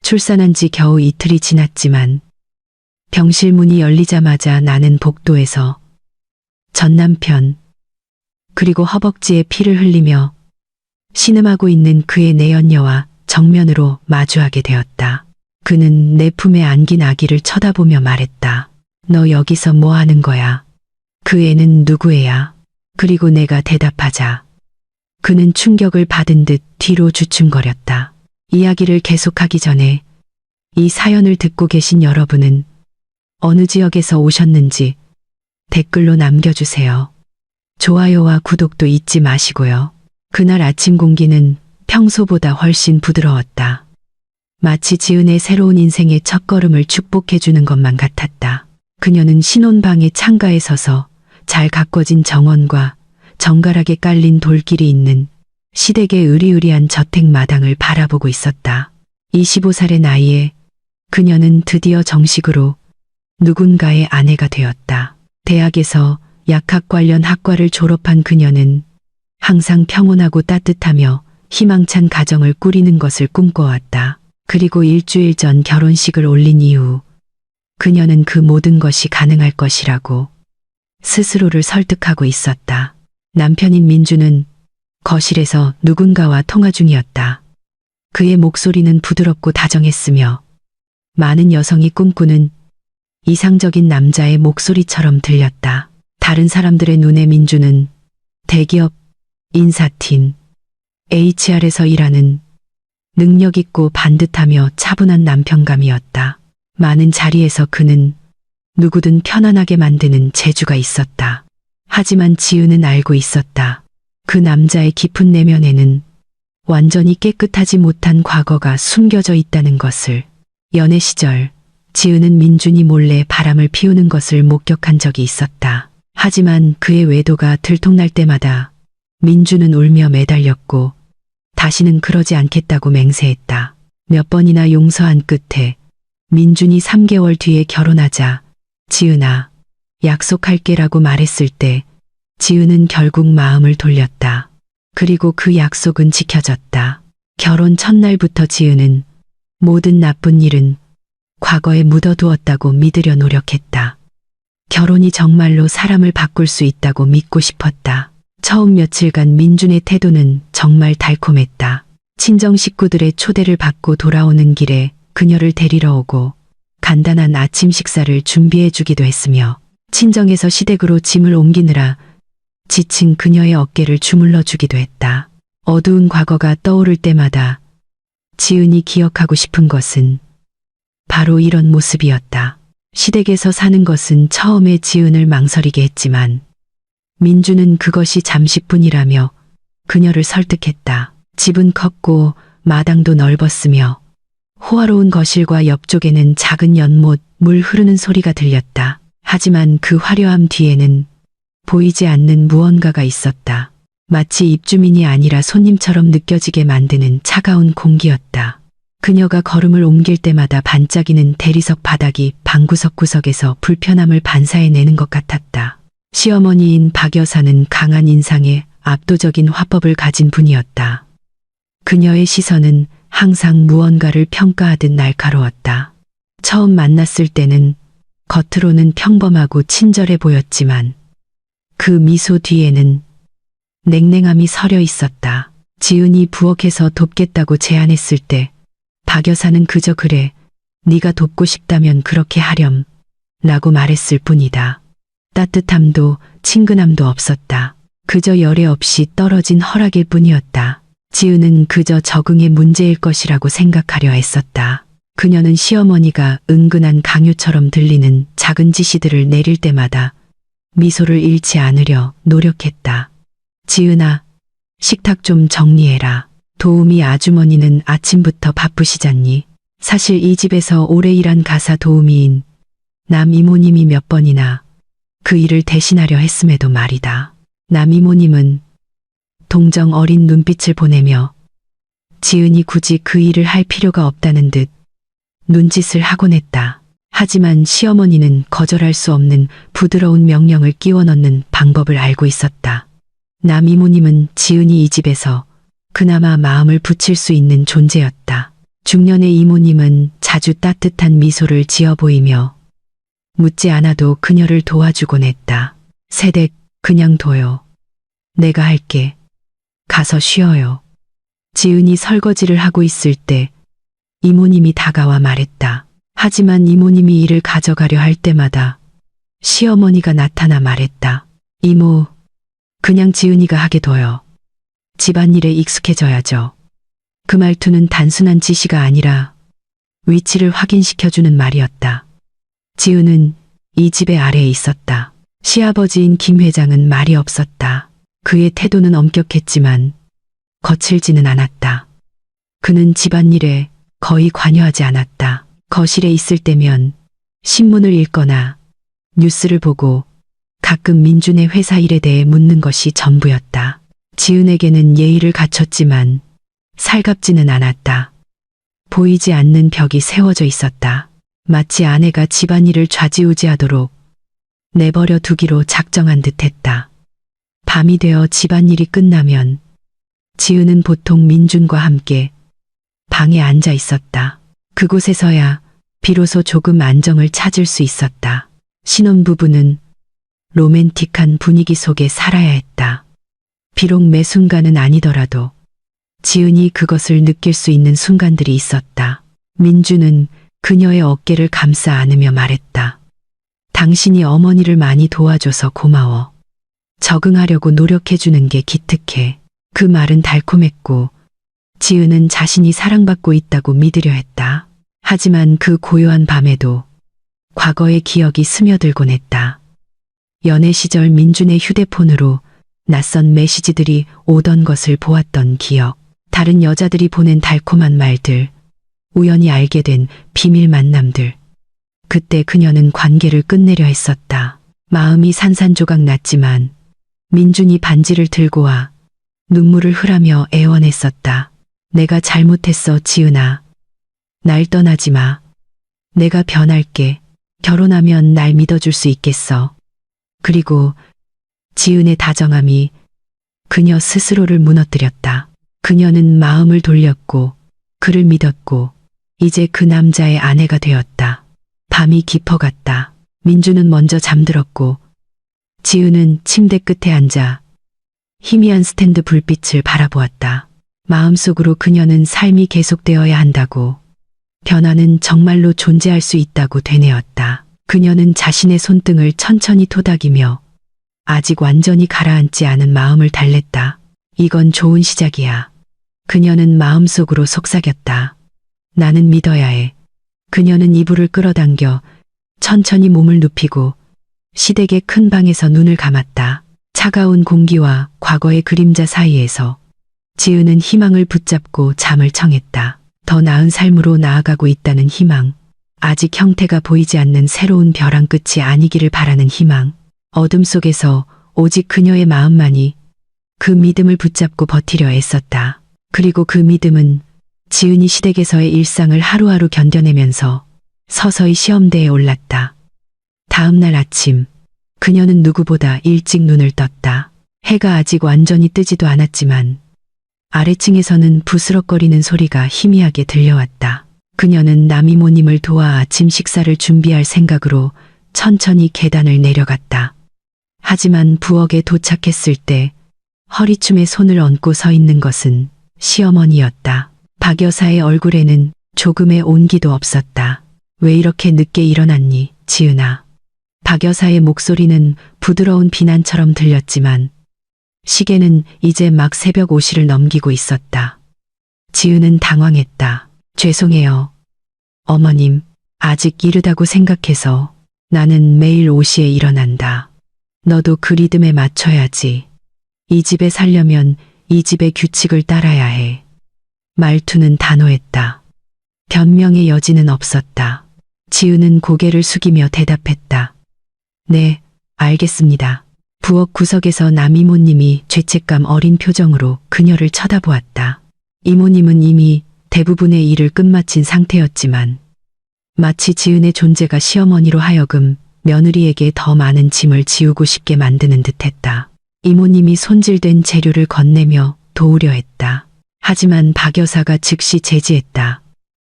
출산한 지 겨우 이틀이 지났지만 병실 문이 열리자마자 나는 복도에서 전 남편 그리고 허벅지에 피를 흘리며 신음하고 있는 그의 내연녀와 정면으로 마주하게 되었다. 그는 내 품에 안긴 아기를 쳐다보며 말했다. 너 여기서 뭐 하는 거야? 그 애는 누구 애야? 그리고 내가 대답하자 그는 충격을 받은 듯 뒤로 주춤거렸다. 이야기를 계속하기 전에 이 사연을 듣고 계신 여러분은 어느 지역에서 오셨는지 댓글로 남겨주세요. 좋아요와 구독도 잊지 마시고요. 그날 아침 공기는 평소보다 훨씬 부드러웠다. 마치 지은의 새로운 인생의 첫걸음을 축복해주는 것만 같았다. 그녀는 신혼방의 창가에 서서 잘 가꿔진 정원과 정갈하게 깔린 돌길이 있는 시댁의 으리으리한 저택 마당을 바라보고 있었다. 25살의 나이에 그녀는 드디어 정식으로 누군가의 아내가 되었다. 대학에서 약학 관련 학과를 졸업한 그녀는 항상 평온하고 따뜻하며 희망찬 가정을 꾸리는 것을 꿈꿔왔다. 그리고 일주일 전 결혼식을 올린 이후 그녀는 그 모든 것이 가능할 것이라고 스스로를 설득하고 있었다. 남편인 민주는 거실에서 누군가와 통화 중이었다. 그의 목소리는 부드럽고 다정했으며 많은 여성이 꿈꾸는 이상적인 남자의 목소리처럼 들렸다. 다른 사람들의 눈에 민주는 대기업 인사팀 HR에서 일하는 능력 있고 반듯하며 차분한 남편감이었다. 많은 자리에서 그는 누구든 편안하게 만드는 재주가 있었다. 하지만 지은은 알고 있었다. 그 남자의 깊은 내면에는 완전히 깨끗하지 못한 과거가 숨겨져 있다는 것을. 연애 시절 지은은 민준이 몰래 바람을 피우는 것을 목격한 적이 있었다. 하지만 그의 외도가 들통날 때마다 민준은 울며 매달렸고 다시는 그러지 않겠다고 맹세했다. 몇 번이나 용서한 끝에 민준이 3개월 뒤에 결혼하자 지은아, 약속할게라고 말했을 때 지은은 결국 마음을 돌렸다. 그리고 그 약속은 지켜졌다. 결혼 첫날부터 지은은 모든 나쁜 일은 과거에 묻어두었다고 믿으려 노력했다. 결혼이 정말로 사람을 바꿀 수 있다고 믿고 싶었다. 처음 며칠간 민준의 태도는 정말 달콤했다. 친정 식구들의 초대를 받고 돌아오는 길에 그녀를 데리러 오고 간단한 아침 식사를 준비해 주기도 했으며 친정에서 시댁으로 짐을 옮기느라 지친 그녀의 어깨를 주물러 주기도 했다. 어두운 과거가 떠오를 때마다 지은이 기억하고 싶은 것은 바로 이런 모습이었다. 시댁에서 사는 것은 처음에 지은을 망설이게 했지만 민주는 그것이 잠시뿐이라며 그녀를 설득했다. 집은 컸고 마당도 넓었으며 호화로운 거실과 옆쪽에는 작은 연못, 물 흐르는 소리가 들렸다. 하지만 그 화려함 뒤에는 보이지 않는 무언가가 있었다. 마치 입주민이 아니라 손님처럼 느껴지게 만드는 차가운 공기였다. 그녀가 걸음을 옮길 때마다 반짝이는 대리석 바닥이 방구석 구석에서 불편함을 반사해내는 것 같았다. 시어머니인 박 여사는 강한 인상에 압도적인 화법을 가진 분이었다. 그녀의 시선은 항상 무언가를 평가하듯 날카로웠다. 처음 만났을 때는 겉으로는 평범하고 친절해 보였지만 그 미소 뒤에는 냉랭함이 서려 있었다. 지은이 부엌에서 돕겠다고 제안했을 때 박 여사는 그저 그래, 네가 돕고 싶다면 그렇게 하렴 라고 말했을 뿐이다. 따뜻함도 친근함도 없었다. 그저 열애 없이 떨어진 허락일 뿐이었다. 지은은 그저 적응의 문제일 것이라고 생각하려 했었다. 그녀는 시어머니가 은근한 강요처럼 들리는 작은 지시들을 내릴 때마다 미소를 잃지 않으려 노력했다. 지은아, 식탁 좀 정리해라. 도우미 아주머니는 아침부터 바쁘시잖니. 사실 이 집에서 오래 일한 가사 도우미인 남 이모님이 몇 번이나 그 일을 대신하려 했음에도 말이다. 남 이모님은 동정 어린 눈빛을 보내며 지은이 굳이 그 일을 할 필요가 없다는 듯 눈짓을 하곤 했다. 하지만 시어머니는 거절할 수 없는 부드러운 명령을 끼워 넣는 방법을 알고 있었다. 남 이모님은 지은이 이 집에서 그나마 마음을 붙일 수 있는 존재였다. 중년의 이모님은 자주 따뜻한 미소를 지어 보이며 묻지 않아도 그녀를 도와주곤 했다. 세댁, 그냥 둬요. 내가 할게. 가서 쉬어요. 지은이 설거지를 하고 있을 때 이모님이 다가와 말했다. 하지만 이모님이 이를 가져가려 할 때마다 시어머니가 나타나 말했다. 이모, 그냥 지은이가 하게 둬요. 집안일에 익숙해져야죠. 그 말투는 단순한 지시가 아니라 위치를 확인시켜주는 말이었다. 지은은 이 집의 아래에 있었다. 시아버지인 김 회장은 말이 없었다. 그의 태도는 엄격했지만 거칠지는 않았다. 그는 집안일에 거의 관여하지 않았다. 거실에 있을 때면 신문을 읽거나 뉴스를 보고 가끔 민준의 회사 일에 대해 묻는 것이 전부였다. 지은에게는 예의를 갖췄지만 살갑지는 않았다. 보이지 않는 벽이 세워져 있었다. 마치 아내가 집안일을 좌지우지하도록 내버려 두기로 작정한 듯했다. 밤이 되어 집안일이 끝나면 지은은 보통 민준과 함께 방에 앉아 있었다. 그곳에서야 비로소 조금 안정을 찾을 수 있었다. 신혼부부는 로맨틱한 분위기 속에 살아야 했다. 비록 매 순간은 아니더라도 지은이 그것을 느낄 수 있는 순간들이 있었다. 민준은 그녀의 어깨를 감싸 안으며 말했다. 당신이 어머니를 많이 도와줘서 고마워. 적응하려고 노력해주는 게 기특해. 그 말은 달콤했고 지은은 자신이 사랑받고 있다고 믿으려 했다. 하지만 그 고요한 밤에도 과거의 기억이 스며들곤 했다. 연애 시절 민준의 휴대폰으로 낯선 메시지들이 오던 것을 보았던 기억. 다른 여자들이 보낸 달콤한 말들, 우연히 알게 된 비밀 만남들. 그때 그녀는 관계를 끝내려 했었다. 마음이 산산조각 났지만 민준이 반지를 들고 와 눈물을 흐라며 애원했었다. 내가 잘못했어, 지은아. 날 떠나지 마. 내가 변할게. 결혼하면 날 믿어줄 수 있겠어. 그리고 지은의 다정함이 그녀 스스로를 무너뜨렸다. 그녀는 마음을 돌렸고 그를 믿었고 이제 그 남자의 아내가 되었다. 밤이 깊어갔다. 민주는 먼저 잠들었고 지은은 침대 끝에 앉아 희미한 스탠드 불빛을 바라보았다. 마음속으로 그녀는 삶이 계속되어야 한다고, 변화는 정말로 존재할 수 있다고 되뇌었다. 그녀는 자신의 손등을 천천히 토닥이며 아직 완전히 가라앉지 않은 마음을 달랬다. 이건 좋은 시작이야. 그녀는 마음속으로 속삭였다. 나는 믿어야 해. 그녀는 이불을 끌어당겨 천천히 몸을 눕히고 시댁의 큰 방에서 눈을 감았다. 차가운 공기와 과거의 그림자 사이에서 지은은 희망을 붙잡고 잠을 청했다. 더 나은 삶으로 나아가고 있다는 희망. 아직 형태가 보이지 않는 새로운 벼랑 끝이 아니기를 바라는 희망. 어둠 속에서 오직 그녀의 마음만이 그 믿음을 붙잡고 버티려 애썼다. 그리고 그 믿음은 지은이 시댁에서의 일상을 하루하루 견뎌내면서 서서히 시험대에 올랐다. 다음 날 아침, 그녀는 누구보다 일찍 눈을 떴다. 해가 아직 완전히 뜨지도 않았지만 아래층에서는 부스럭거리는 소리가 희미하게 들려왔다. 그녀는 남이모님을 도와 아침 식사를 준비할 생각으로 천천히 계단을 내려갔다. 하지만 부엌에 도착했을 때 허리춤에 손을 얹고 서 있는 것은 시어머니였다. 박 여사의 얼굴에는 조금의 온기도 없었다. 왜 이렇게 늦게 일어났니, 지은아? 박 여사의 목소리는 부드러운 비난처럼 들렸지만 시계는 이제 막 새벽 5시를 넘기고 있었다. 지은은 당황했다. 죄송해요. 어머님, 아직 이르다고 생각해서. 나는 매일 5시에 일어난다. 너도 그 리듬에 맞춰야지. 이 집에 살려면 이 집의 규칙을 따라야 해. 말투는 단호했다. 변명의 여지는 없었다. 지은은 고개를 숙이며 대답했다. 네, 알겠습니다. 부엌 구석에서 남이모님이 죄책감 어린 표정으로 그녀를 쳐다보았다. 이모님은 이미 대부분의 일을 끝마친 상태였지만 마치 지은의 존재가 시어머니로 하여금 며느리에게 더 많은 짐을 지우고 싶게 만드는 듯했다. 이모님이 손질된 재료를 건네며 도우려 했다. 하지만 박 여사가 즉시 제지했다.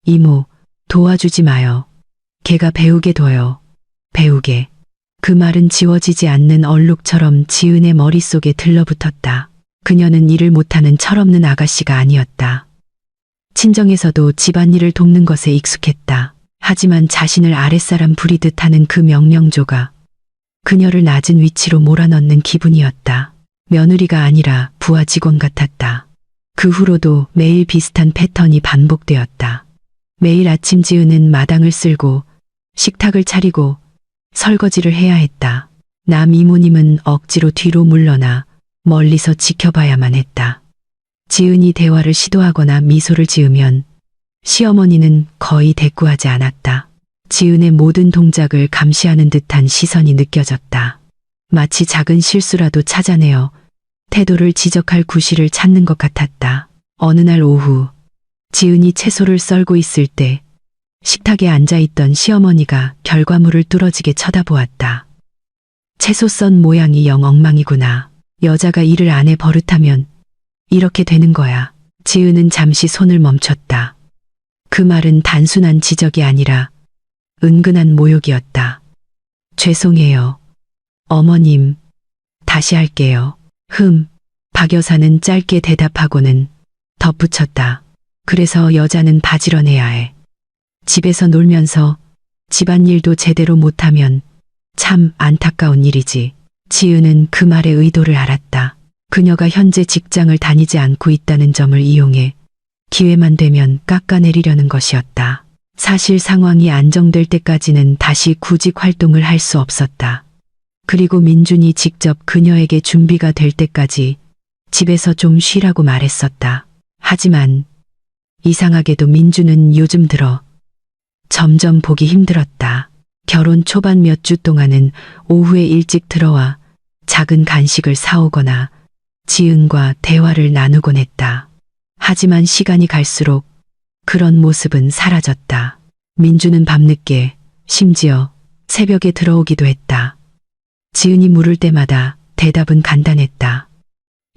이모, 도와주지 마요. 걔가 배우게 둬요. 배우게. 그 말은 지워지지 않는 얼룩처럼 지은의 머릿속에 들러붙었다. 그녀는 일을 못하는 철없는 아가씨가 아니었다. 친정에서도 집안일을 돕는 것에 익숙했다. 하지만 자신을 아랫사람 부리듯 하는 그 명령조가 그녀를 낮은 위치로 몰아넣는 기분이었다. 며느리가 아니라 부하 직원 같았다. 그 후로도 매일 비슷한 패턴이 반복되었다. 매일 아침 지은은 마당을 쓸고 식탁을 차리고 설거지를 해야 했다. 남 이모님은 억지로 뒤로 물러나 멀리서 지켜봐야만 했다. 지은이 대화를 시도하거나 미소를 지으면 시어머니는 거의 대꾸하지 않았다. 지은의 모든 동작을 감시하는 듯한 시선이 느껴졌다. 마치 작은 실수라도 찾아내어 태도를 지적할 구실을 찾는 것 같았다. 어느 날 오후 지은이 채소를 썰고 있을 때 식탁에 앉아있던 시어머니가 결과물을 뚫어지게 쳐다보았다. 채소 썬 모양이 영 엉망이구나. 여자가 일을 안 해 버릇하면 이렇게 되는 거야. 지은은 잠시 손을 멈췄다. 그 말은 단순한 지적이 아니라 은근한 모욕이었다. 죄송해요. 어머님, 다시 할게요. 박 여사는 짧게 대답하고는 덧붙였다. 그래서 여자는 바지런해야 해. 집에서 놀면서 집안일도 제대로 못하면 참 안타까운 일이지. 지은은 그 말의 의도를 알았다. 그녀가 현재 직장을 다니지 않고 있다는 점을 이용해 기회만 되면 깎아내리려는 것이었다. 사실 상황이 안정될 때까지는 다시 구직 활동을 할 수 없었다. 그리고 민준이 직접 그녀에게 준비가 될 때까지 집에서 좀 쉬라고 말했었다. 하지만 이상하게도 민준은 요즘 들어 점점 보기 힘들었다. 결혼 초반 몇 주 동안은 오후에 일찍 들어와 작은 간식을 사오거나 지은과 대화를 나누곤 했다. 하지만 시간이 갈수록 그런 모습은 사라졌다. 민준은 밤늦게, 심지어 새벽에 들어오기도 했다. 지은이 물을 때마다 대답은 간단했다.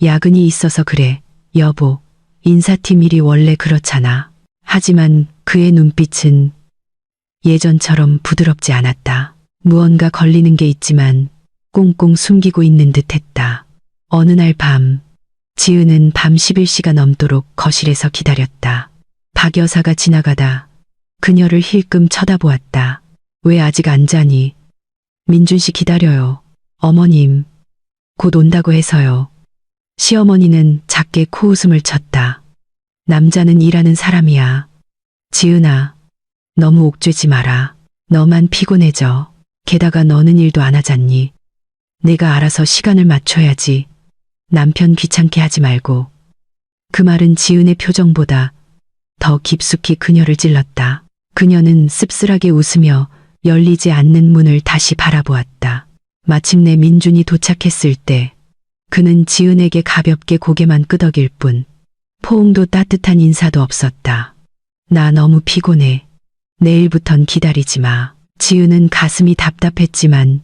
야근이 있어서 그래, 여보. 인사팀 일이 원래 그렇잖아. 하지만 그의 눈빛은 예전처럼 부드럽지 않았다. 무언가 걸리는 게 있지만 꽁꽁 숨기고 있는 듯했다. 어느 날 밤, 지은은 밤 11시가 넘도록 거실에서 기다렸다. 박 여사가 지나가다 그녀를 힐끔 쳐다보았다. 왜 아직 안 자니? 민준 씨 기다려요. 어머님, 곧 온다고 해서요. 시어머니는 작게 코웃음을 쳤다. 남자는 일하는 사람이야. 지은아, 너무 옥죄지 마라. 너만 피곤해져. 게다가 너는 일도 안 하잖니. 내가 알아서 시간을 맞춰야지. 남편 귀찮게 하지 말고. 그 말은 지은의 표정보다 더 깊숙이 그녀를 찔렀다. 그녀는 씁쓸하게 웃으며 열리지 않는 문을 다시 바라보았다. 마침내 민준이 도착했을 때 그는 지은에게 가볍게 고개만 끄덕일 뿐 포옹도 따뜻한 인사도 없었다. 나 너무 피곤해. 내일부턴 기다리지 마. 지은은 가슴이 답답했지만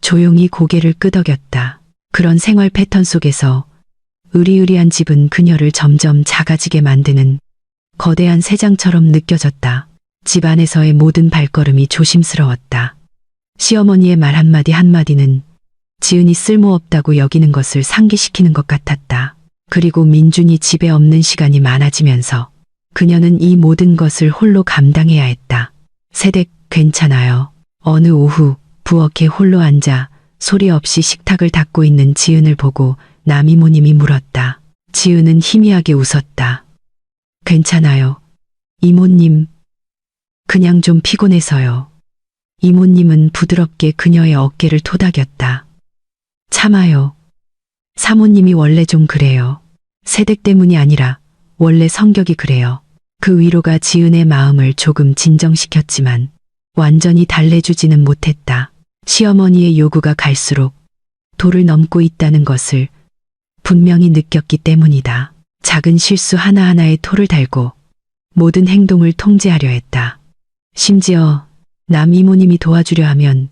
조용히 고개를 끄덕였다. 그런 생활 패턴 속에서 으리으리한 집은 그녀를 점점 작아지게 만드는 거대한 새장처럼 느껴졌다. 집 안에서의 모든 발걸음이 조심스러웠다. 시어머니의 말 한마디 한마디는 지은이 쓸모없다고 여기는 것을 상기시키는 것 같았다. 그리고 민준이 집에 없는 시간이 많아지면서 그녀는 이 모든 것을 홀로 감당해야 했다. 세댁 괜찮아요. 어느 오후 부엌에 홀로 앉아 소리 없이 식탁을 닦고 있는 지은을 보고 남이모님이 물었다. 지은은 희미하게 웃었다. 괜찮아요. 이모님, 그냥 좀 피곤해서요. 이모님은 부드럽게 그녀의 어깨를 토닥였다. 참아요. 사모님이 원래 좀 그래요. 세댁 때문이 아니라 원래 성격이 그래요. 그 위로가 지은의 마음을 조금 진정시켰지만 완전히 달래주지는 못했다. 시어머니의 요구가 갈수록 도를 넘고 있다는 것을 분명히 느꼈기 때문이다. 작은 실수 하나하나에 토를 달고 모든 행동을 통제하려 했다. 심지어 남 이모님이 도와주려 하면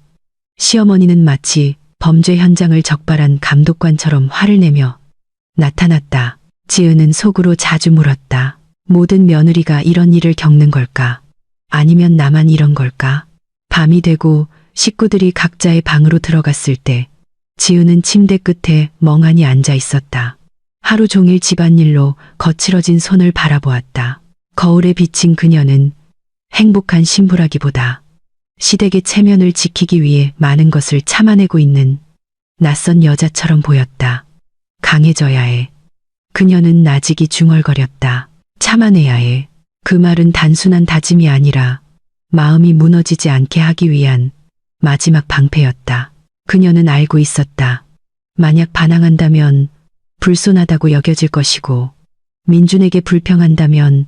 시어머니는 마치 범죄 현장을 적발한 감독관처럼 화를 내며 나타났다. 지은은 속으로 자주 물었다. 모든 며느리가 이런 일을 겪는 걸까? 아니면 나만 이런 걸까? 밤이 되고 식구들이 각자의 방으로 들어갔을 때 지우는 침대 끝에 멍하니 앉아 있었다. 하루 종일 집안일로 거칠어진 손을 바라보았다. 거울에 비친 그녀는 행복한 신부라기보다 시댁의 체면을 지키기 위해 많은 것을 참아내고 있는 낯선 여자처럼 보였다. 강해져야 해. 그녀는 나직이 중얼거렸다. 참아내야 해. 그 말은 단순한 다짐이 아니라 마음이 무너지지 않게 하기 위한 마지막 방패였다. 그녀는 알고 있었다. 만약 반항한다면 불손하다고 여겨질 것이고 민준에게 불평한다면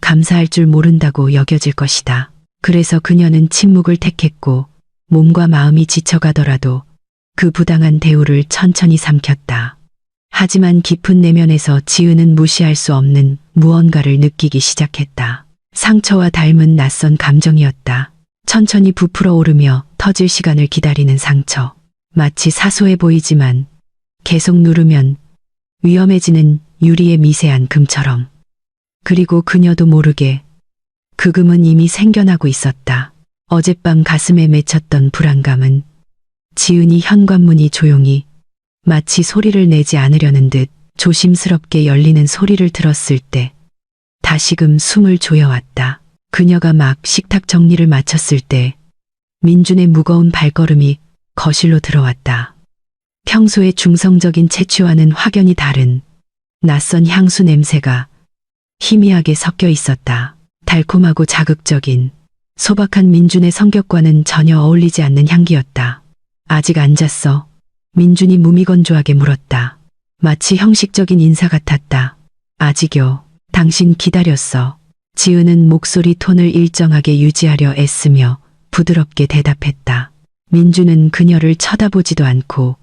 감사할 줄 모른다고 여겨질 것이다. 그래서 그녀는 침묵을 택했고 몸과 마음이 지쳐가더라도 그 부당한 대우를 천천히 삼켰다. 하지만 깊은 내면에서 지은은 무시할 수 없는 무언가를 느끼기 시작했다. 상처와 닮은 낯선 감정이었다. 천천히 부풀어 오르며 터질 시간을 기다리는 상처. 마치 사소해 보이지만 계속 누르면 위험해지는 유리의 미세한 금처럼. 그리고 그녀도 모르게 그 금은 이미 생겨나고 있었다. 어젯밤 가슴에 맺혔던 불안감은 지은이 현관문이 조용히 마치 소리를 내지 않으려는 듯 조심스럽게 열리는 소리를 들었을 때 다시금 숨을 조여왔다. 그녀가 막 식탁 정리를 마쳤을 때 민준의 무거운 발걸음이 거실로 들어왔다. 평소의 중성적인 채취와는 확연히 다른 낯선 향수 냄새가 희미하게 섞여 있었다. 달콤하고 자극적인 소박한 민준의 성격과는 전혀 어울리지 않는 향기였다. 아직 앉았어? 민준이 무미건조하게 물었다. 마치 형식적인 인사 같았다. 아직요. 당신 기다렸어. 지은은 목소리 톤을 일정하게 유지하려 애쓰며 부드럽게 대답했다. 민준은 그녀를 쳐다보지도 않고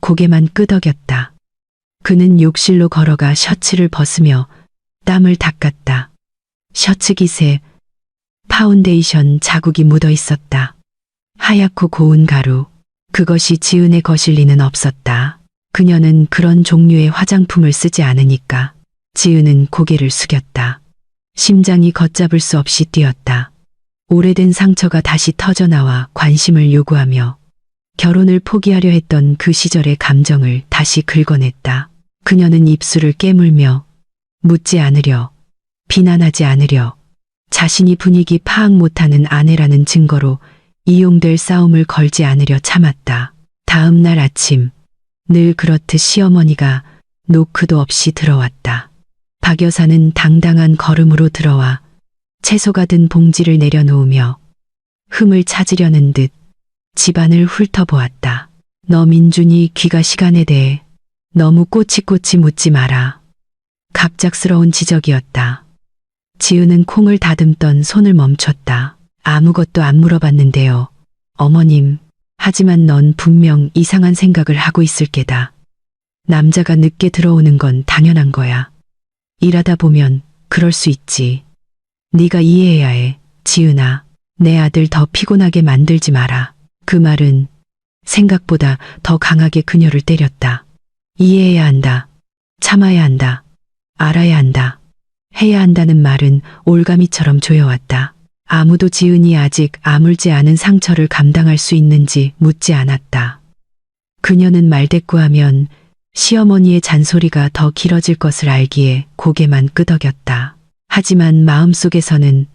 고개만 끄덕였다. 그는 욕실로 걸어가 셔츠를 벗으며 땀을 닦았다. 셔츠 깃에 파운데이션 자국이 묻어 있었다. 하얗고 고운 가루. 그것이 지은의 거실 리는 없었다. 그녀는 그런 종류의 화장품을 쓰지 않으니까. 지은은 고개를 숙였다. 심장이 걷잡을 수 없이 뛰었다. 오래된 상처가 다시 터져나와 관심을 요구하며 결혼을 포기하려 했던 그 시절의 감정을 다시 긁어냈다. 그녀는 입술을 깨물며 묻지 않으려, 비난하지 않으려, 자신이 분위기 파악 못하는 아내라는 증거로 이용될 싸움을 걸지 않으려 참았다. 다음 날 아침, 늘 그렇듯 시어머니가 노크도 없이 들어왔다. 박 여사는 당당한 걸음으로 들어와 채소가 든 봉지를 내려놓으며 흠을 찾으려는 듯 집안을 훑어보았다. 너 민준이 귀가 시간에 대해 너무 꼬치꼬치 묻지 마라. 갑작스러운 지적이었다. 지은은 콩을 다듬던 손을 멈췄다. 아무것도 안 물어봤는데요. 어머님, 하지만 넌 분명 이상한 생각을 하고 있을 게다. 남자가 늦게 들어오는 건 당연한 거야. 일하다 보면 그럴 수 있지. 네가 이해해야 해, 지은아. 내 아들 더 피곤하게 만들지 마라. 그 말은 생각보다 더 강하게 그녀를 때렸다. 이해해야 한다. 참아야 한다. 알아야 한다. 해야 한다는 말은 올가미처럼 조여왔다. 아무도 지은이 아직 아물지 않은 상처를 감당할 수 있는지 묻지 않았다. 그녀는 말대꾸하면 시어머니의 잔소리가 더 길어질 것을 알기에 고개만 끄덕였다. 하지만 마음속에서는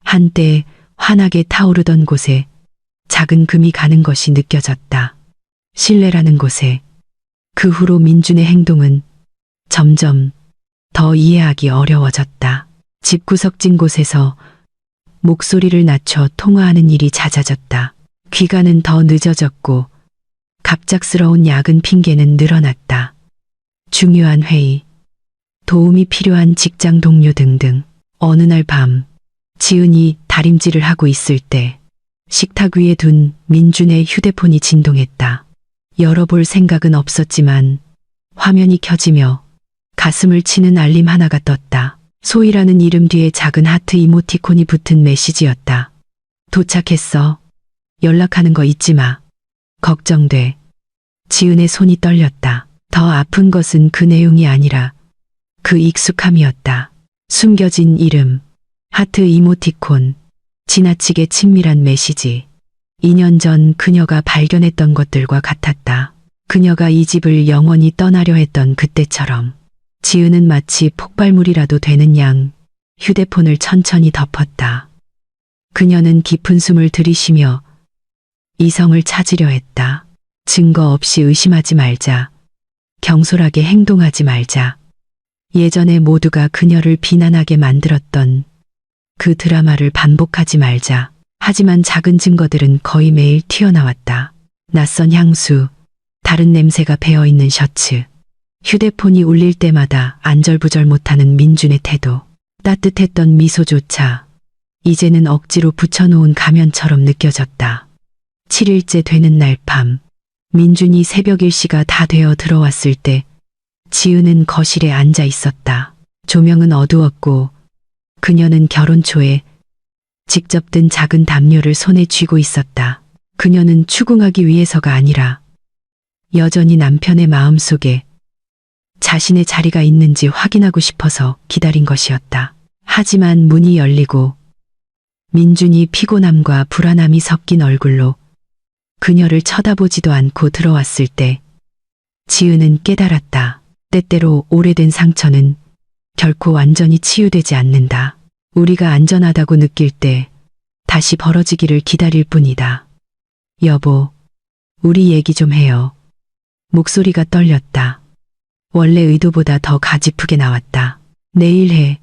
한때 환하게 타오르던 곳에 작은 금이 가는 것이 느껴졌다. 신뢰라는 곳에. 그 후로 민준의 행동은 점점 더 이해하기 어려워졌다. 집구석진 곳에서 목소리를 낮춰 통화하는 일이 잦아졌다. 귀가는 더 늦어졌고 갑작스러운 야근 핑계는 늘어났다. 중요한 회의, 도움이 필요한 직장 동료 등등. 어느 날 밤, 지은이 다림질을 하고 있을 때 식탁 위에 둔 민준의 휴대폰이 진동했다. 열어볼 생각은 없었지만 화면이 켜지며 가슴을 치는 알림 하나가 떴다. 소희라는 이름 뒤에 작은 하트 이모티콘이 붙은 메시지였다. 도착했어. 연락하는 거 잊지 마. 걱정돼. 지은의 손이 떨렸다. 더 아픈 것은 그 내용이 아니라 그 익숙함이었다. 숨겨진 이름, 하트 이모티콘, 지나치게 친밀한 메시지. 2년 전 그녀가 발견했던 것들과 같았다. 그녀가 이 집을 영원히 떠나려 했던 그때처럼. 지은은 마치 폭발물이라도 되는 양 휴대폰을 천천히 덮었다. 그녀는 깊은 숨을 들이쉬며 이성을 찾으려 했다. 증거 없이 의심하지 말자. 경솔하게 행동하지 말자. 예전에 모두가 그녀를 비난하게 만들었던 그 드라마를 반복하지 말자. 하지만 작은 증거들은 거의 매일 튀어나왔다. 낯선 향수, 다른 냄새가 배어있는 셔츠, 휴대폰이 울릴 때마다 안절부절 못하는 민준의 태도, 따뜻했던 미소조차 이제는 억지로 붙여놓은 가면처럼 느껴졌다. 7일째 되는 날 밤, 민준이 새벽 일시가 다 되어 들어왔을 때 지은은 거실에 앉아 있었다. 조명은 어두웠고 그녀는 결혼 초에 직접 든 작은 담요를 손에 쥐고 있었다. 그녀는 추궁하기 위해서가 아니라 여전히 남편의 마음속에 자신의 자리가 있는지 확인하고 싶어서 기다린 것이었다. 하지만 문이 열리고 민준이 피곤함과 불안함이 섞인 얼굴로 그녀를 쳐다보지도 않고 들어왔을 때 지은은 깨달았다. 때때로 오래된 상처는 결코 완전히 치유되지 않는다. 우리가 안전하다고 느낄 때 다시 벌어지기를 기다릴 뿐이다. 여보, 우리 얘기 좀 해요. 목소리가 떨렸다. 원래 의도보다 더 가지프게 나왔다. 내일 해.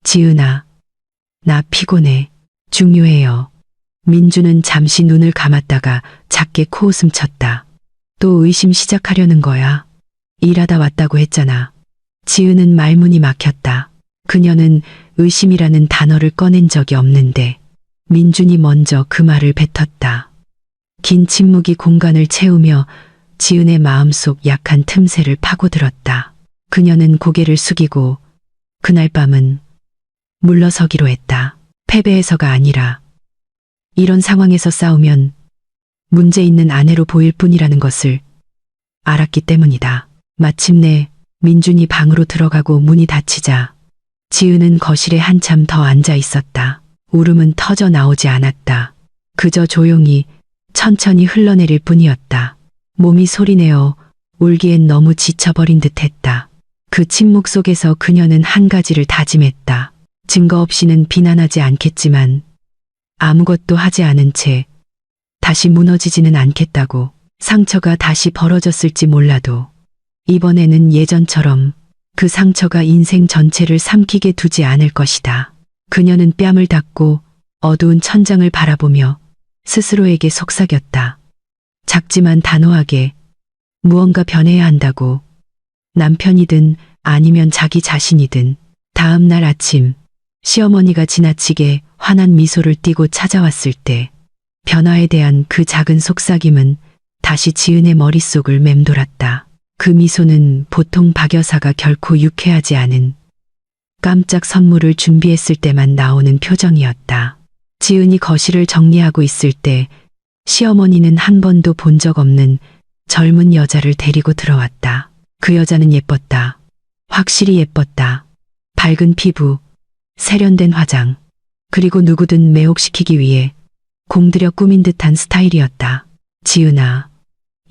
지은아, 나 피곤해. 중요해요. 민주는 잠시 눈을 감았다가 작게 코웃음 쳤다. 또 의심 시작하려는 거야. 일하다 왔다고 했잖아. 지은은 말문이 막혔다. 그녀는 의심이라는 단어를 꺼낸 적이 없는데 민준이 먼저 그 말을 뱉었다. 긴 침묵이 공간을 채우며 지은의 마음속 약한 틈새를 파고들었다. 그녀는 고개를 숙이고 그날 밤은 물러서기로 했다. 패배해서가 아니라 이런 상황에서 싸우면 문제 있는 아내로 보일 뿐이라는 것을 알았기 때문이다. 마침내 민준이 방으로 들어가고 문이 닫히자 지은은 거실에 한참 더 앉아 있었다. 울음은 터져 나오지 않았다. 그저 조용히 천천히 흘러내릴 뿐이었다. 몸이 소리내어 울기엔 너무 지쳐버린 듯했다. 그 침묵 속에서 그녀는 한 가지를 다짐했다. 증거 없이는 비난하지 않겠지만 아무것도 하지 않은 채 다시 무너지지는 않겠다고. 상처가 다시 벌어졌을지 몰라도 이번에는 예전처럼 그 상처가 인생 전체를 삼키게 두지 않을 것이다. 그녀는 뺨을 닫고 어두운 천장을 바라보며 스스로에게 속삭였다. 작지만 단호하게 무언가 변해야 한다고. 남편이든 아니면 자기 자신이든. 다음 날 아침 시어머니가 지나치게 환한 미소를 띠고 찾아왔을 때 변화에 대한 그 작은 속삭임은 다시 지은의 머릿속을 맴돌았다. 그 미소는 보통 박 여사가 결코 유쾌하지 않은 깜짝 선물을 준비했을 때만 나오는 표정이었다. 지은이 거실을 정리하고 있을 때 시어머니는 한 번도 본 적 없는 젊은 여자를 데리고 들어왔다. 그 여자는 예뻤다. 확실히 예뻤다. 밝은 피부, 세련된 화장, 그리고 누구든 매혹시키기 위해 공들여 꾸민 듯한 스타일이었다. 지은아,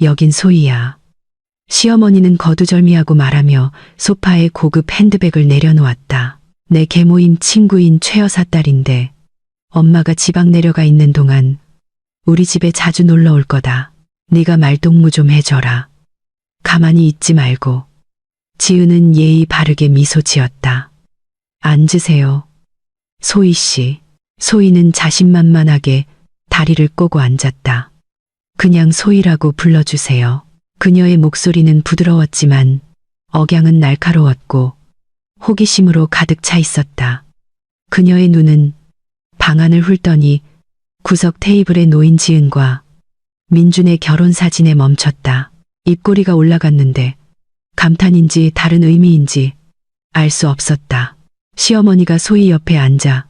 여긴 소희야. 시어머니는 거두절미하고 말하며 소파에 고급 핸드백을 내려놓았다. 내 계모인 친구인 최 여사 딸인데 엄마가 지방 내려가 있는 동안 우리 집에 자주 놀러 올 거다. 네가 말동무 좀 해줘라. 가만히 있지 말고. 지은은 예의 바르게 미소 지었다. 앉으세요. 소희 씨. 소희는 자신만만하게 다리를 꼬고 앉았다. 그냥 소희라고 불러주세요. 그녀의 목소리는 부드러웠지만 억양은 날카로웠고 호기심으로 가득 차 있었다. 그녀의 눈은 방안을 훑더니 구석 테이블에 놓인 지은과 민준의 결혼 사진에 멈췄다. 입꼬리가 올라갔는데 감탄인지 다른 의미인지 알 수 없었다. 시어머니가 소희 옆에 앉아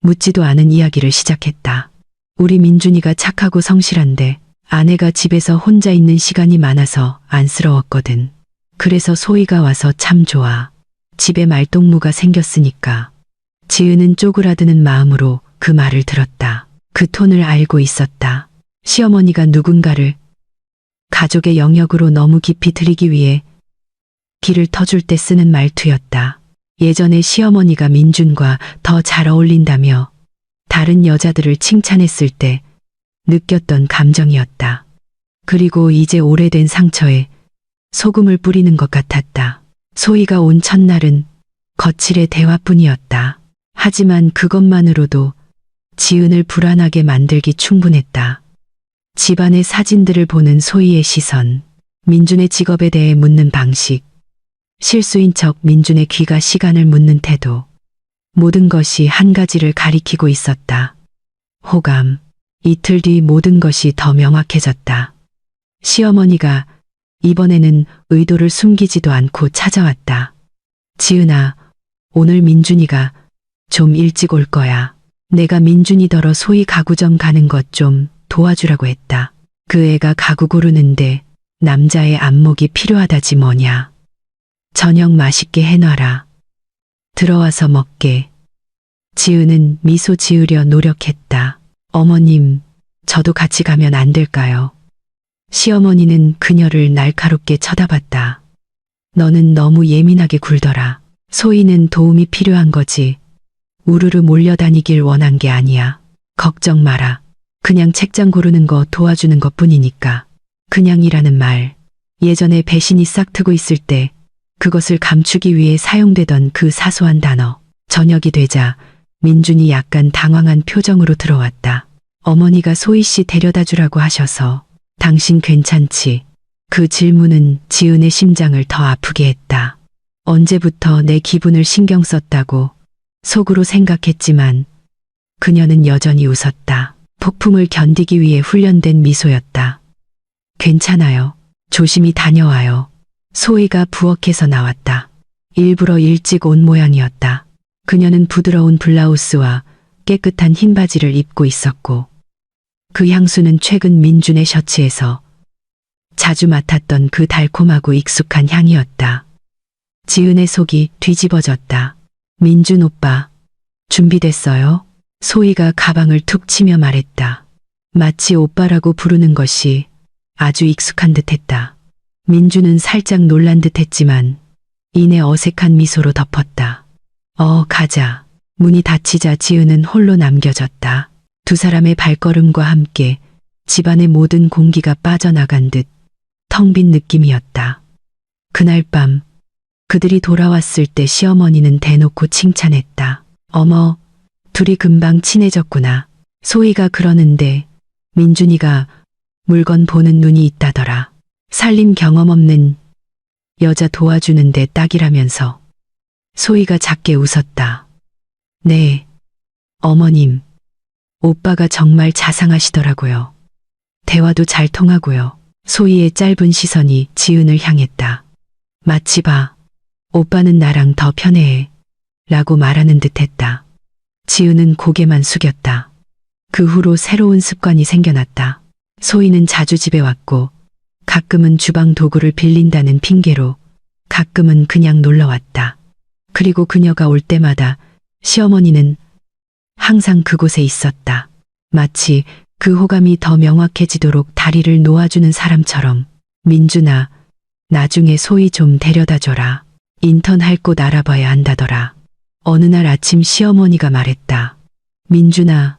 묻지도 않은 이야기를 시작했다. 우리 민준이가 착하고 성실한데 아내가 집에서 혼자 있는 시간이 많아서 안쓰러웠거든. 그래서 소희가 와서 참 좋아. 집에 말동무가 생겼으니까. 지은은 쪼그라드는 마음으로 그 말을 들었다. 그 톤을 알고 있었다. 시어머니가 누군가를 가족의 영역으로 너무 깊이 들이기 위해 기를 터줄 때 쓰는 말투였다. 예전에 시어머니가 민준과 더 잘 어울린다며 다른 여자들을 칭찬했을 때 느꼈던 감정이었다. 그리고 이제 오래된 상처에 소금을 뿌리는 것 같았다. 소희가 온 첫날은 거칠의 대화뿐이었다. 하지만 그것만으로도 지은을 불안하게 만들기 충분했다. 집안의 사진들을 보는 소희의 시선, 민준의 직업에 대해 묻는 방식, 실수인 척 민준의 귀가 시간을 묻는 태도, 모든 것이 한 가지를 가리키고 있었다. 호감. 이틀 뒤 모든 것이 더 명확해졌다. 시어머니가 이번에는 의도를 숨기지도 않고 찾아왔다. 지은아, 오늘 민준이가 좀 일찍 올 거야. 내가 민준이더러 소희 가구점 가는 것 좀 도와주라고 했다. 그 애가 가구 고르는데 남자의 안목이 필요하다지 뭐냐. 저녁 맛있게 해놔라. 들어와서 먹게. 지은은 미소 지으려 노력했다. 어머님, 저도 같이 가면 안 될까요? 시어머니는 그녀를 날카롭게 쳐다봤다. 너는 너무 예민하게 굴더라. 소희는 도움이 필요한 거지. 우르르 몰려다니길 원한 게 아니야. 걱정 마라. 그냥 책장 고르는 거 도와주는 것 뿐이니까. 그냥이라는 말. 예전에 배신이 싹트고 있을 때 그것을 감추기 위해 사용되던 그 사소한 단어. 저녁이 되자 민준이 약간 당황한 표정으로 들어왔다. 어머니가 소희 씨 데려다 주라고 하셔서. 당신 괜찮지? 그 질문은 지은의 심장을 더 아프게 했다. 언제부터 내 기분을 신경 썼다고 속으로 생각했지만 그녀는 여전히 웃었다. 폭풍을 견디기 위해 훈련된 미소였다. 괜찮아요. 조심히 다녀와요. 소희가 부엌에서 나왔다. 일부러 일찍 온 모양이었다. 그녀는 부드러운 블라우스와 깨끗한 흰 바지를 입고 있었고 그 향수는 최근 민준의 셔츠에서 자주 맡았던 그 달콤하고 익숙한 향이었다. 지은의 속이 뒤집어졌다. 민준 오빠, 준비됐어요? 소희가 가방을 툭 치며 말했다. 마치 오빠라고 부르는 것이 아주 익숙한 듯했다. 민준은 살짝 놀란 듯했지만 이내 어색한 미소로 덮었다. 가자. 문이 닫히자 지은은 홀로 남겨졌다. 두 사람의 발걸음과 함께 집안의 모든 공기가 빠져나간 듯 텅 빈 느낌이었다. 그날 밤 그들이 돌아왔을 때 시어머니는 대놓고 칭찬했다. 어머, 둘이 금방 친해졌구나. 소희가 그러는데 민준이가 물건 보는 눈이 있다더라. 살림 경험 없는 여자 도와주는데 딱이라면서. 소희가 작게 웃었다. 네, 어머님. 오빠가 정말 자상하시더라고요. 대화도 잘 통하고요. 소희의 짧은 시선이 지은을 향했다. 마치 봐. 오빠는 나랑 더 편해해. 라고 말하는 듯했다. 지은은 고개만 숙였다. 그 후로 새로운 습관이 생겨났다. 소희는 자주 집에 왔고 가끔은 주방 도구를 빌린다는 핑계로 가끔은 그냥 놀러 왔다. 그리고 그녀가 올 때마다 시어머니는 항상 그곳에 있었다. 마치 그 호감이 더 명확해지도록 다리를 놓아주는 사람처럼. 민준아, 나중에 소희 좀 데려다줘라. 인턴 할 곳 알아봐야 한다더라. 어느 날 아침 시어머니가 말했다. 민준아,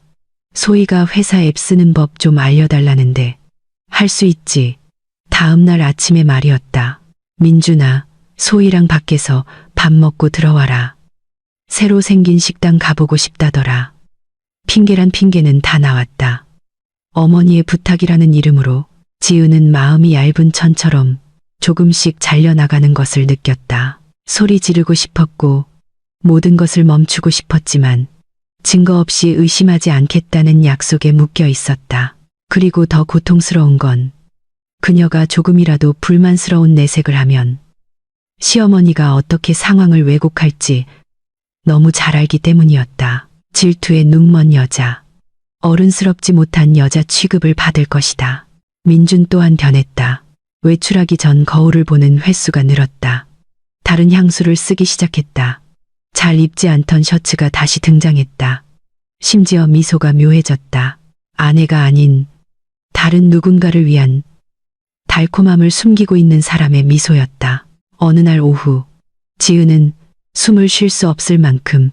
소희가 회사 앱 쓰는 법 좀 알려달라는데. 할 수 있지. 다음 날 아침의 말이었다. 민준아, 소희랑 밖에서 밥 먹고 들어와라. 새로 생긴 식당 가보고 싶다더라. 핑계란 핑계는 다 나왔다. 어머니의 부탁이라는 이름으로 지은은 마음이 얇은 천처럼 조금씩 잘려나가는 것을 느꼈다. 소리 지르고 싶었고 모든 것을 멈추고 싶었지만 증거 없이 의심하지 않겠다는 약속에 묶여 있었다. 그리고 더 고통스러운 건 그녀가 조금이라도 불만스러운 내색을 하면 시어머니가 어떻게 상황을 왜곡할지 너무 잘 알기 때문이었다. 질투에 눈먼 여자, 어른스럽지 못한 여자 취급을 받을 것이다. 민준 또한 변했다. 외출하기 전 거울을 보는 횟수가 늘었다. 다른 향수를 쓰기 시작했다. 잘 입지 않던 셔츠가 다시 등장했다. 심지어 미소가 묘해졌다. 아내가 아닌 다른 누군가를 위한 달콤함을 숨기고 있는 사람의 미소였다. 어느 날 오후, 지은은 숨을 쉴 수 없을 만큼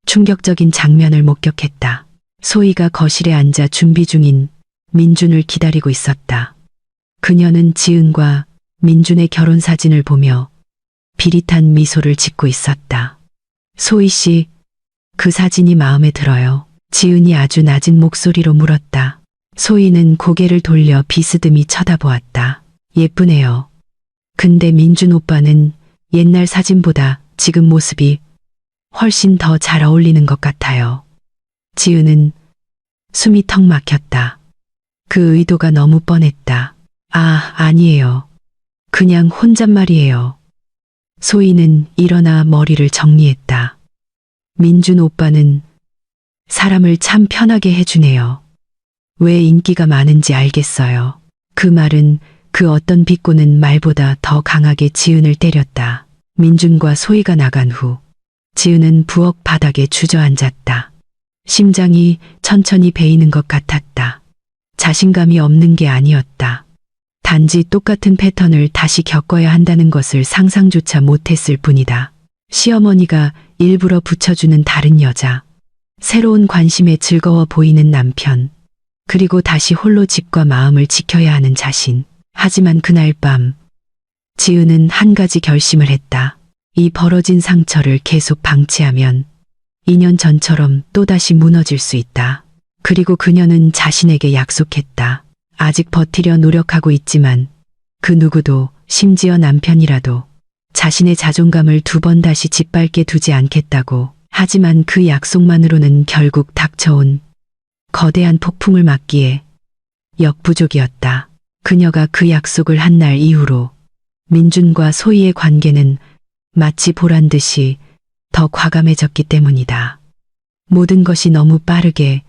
충격적인 장면을 목격했다. 소희가 거실에 앉아 준비 중인 민준을 기다리고 있었다. 그녀는 지은과 민준의 결혼 사진을 보며 비릿한 미소를 짓고 있었다. 소희 씨, 그 사진이 마음에 들어요. 지은이 아주 낮은 목소리로 물었다. 소희는 고개를 돌려 비스듬히 쳐다보았다. 예쁘네요. 근데 민준 오빠는 옛날 사진보다 지금 모습이 훨씬 더 잘 어울리는 것 같아요. 지은은 숨이 턱 막혔다. 그 의도가 너무 뻔했다. 아, 아니에요. 그냥 혼잣말이에요. 소희는 일어나 머리를 정리했다. 민준 오빠는 사람을 참 편하게 해주네요. 왜 인기가 많은지 알겠어요. 그 말은 그 어떤 비꼬는 말보다 더 강하게 지은을 때렸다. 민준과 소희가 나간 후 지은은 부엌 바닥에 주저앉았다. 심장이 천천히 베이는 것 같았다. 자신감이 없는 게 아니었다. 단지 똑같은 패턴을 다시 겪어야 한다는 것을 상상조차 못했을 뿐이다. 시어머니가 일부러 붙여주는 다른 여자, 새로운 관심에 즐거워 보이는 남편, 그리고 다시 홀로 집과 마음을 지켜야 하는 자신. 하지만 그날 밤, 지은은 한 가지 결심을 했다. 이 벌어진 상처를 계속 방치하면 2년 전처럼 또다시 무너질 수 있다. 그리고 그녀는 자신에게 약속했다. 아직 버티려 노력하고 있지만 그 누구도, 심지어 남편이라도 자신의 자존감을 두 번 다시 짓밟게 두지 않겠다고. 하지만 그 약속만으로는 결국 닥쳐온 거대한 폭풍을 막기에 역부족이었다. 그녀가 그 약속을 한 날 이후로 민준과 소희의 관계는 마치 보란 듯이 더 과감해졌기 때문이다. 모든 것이 너무 빠르게,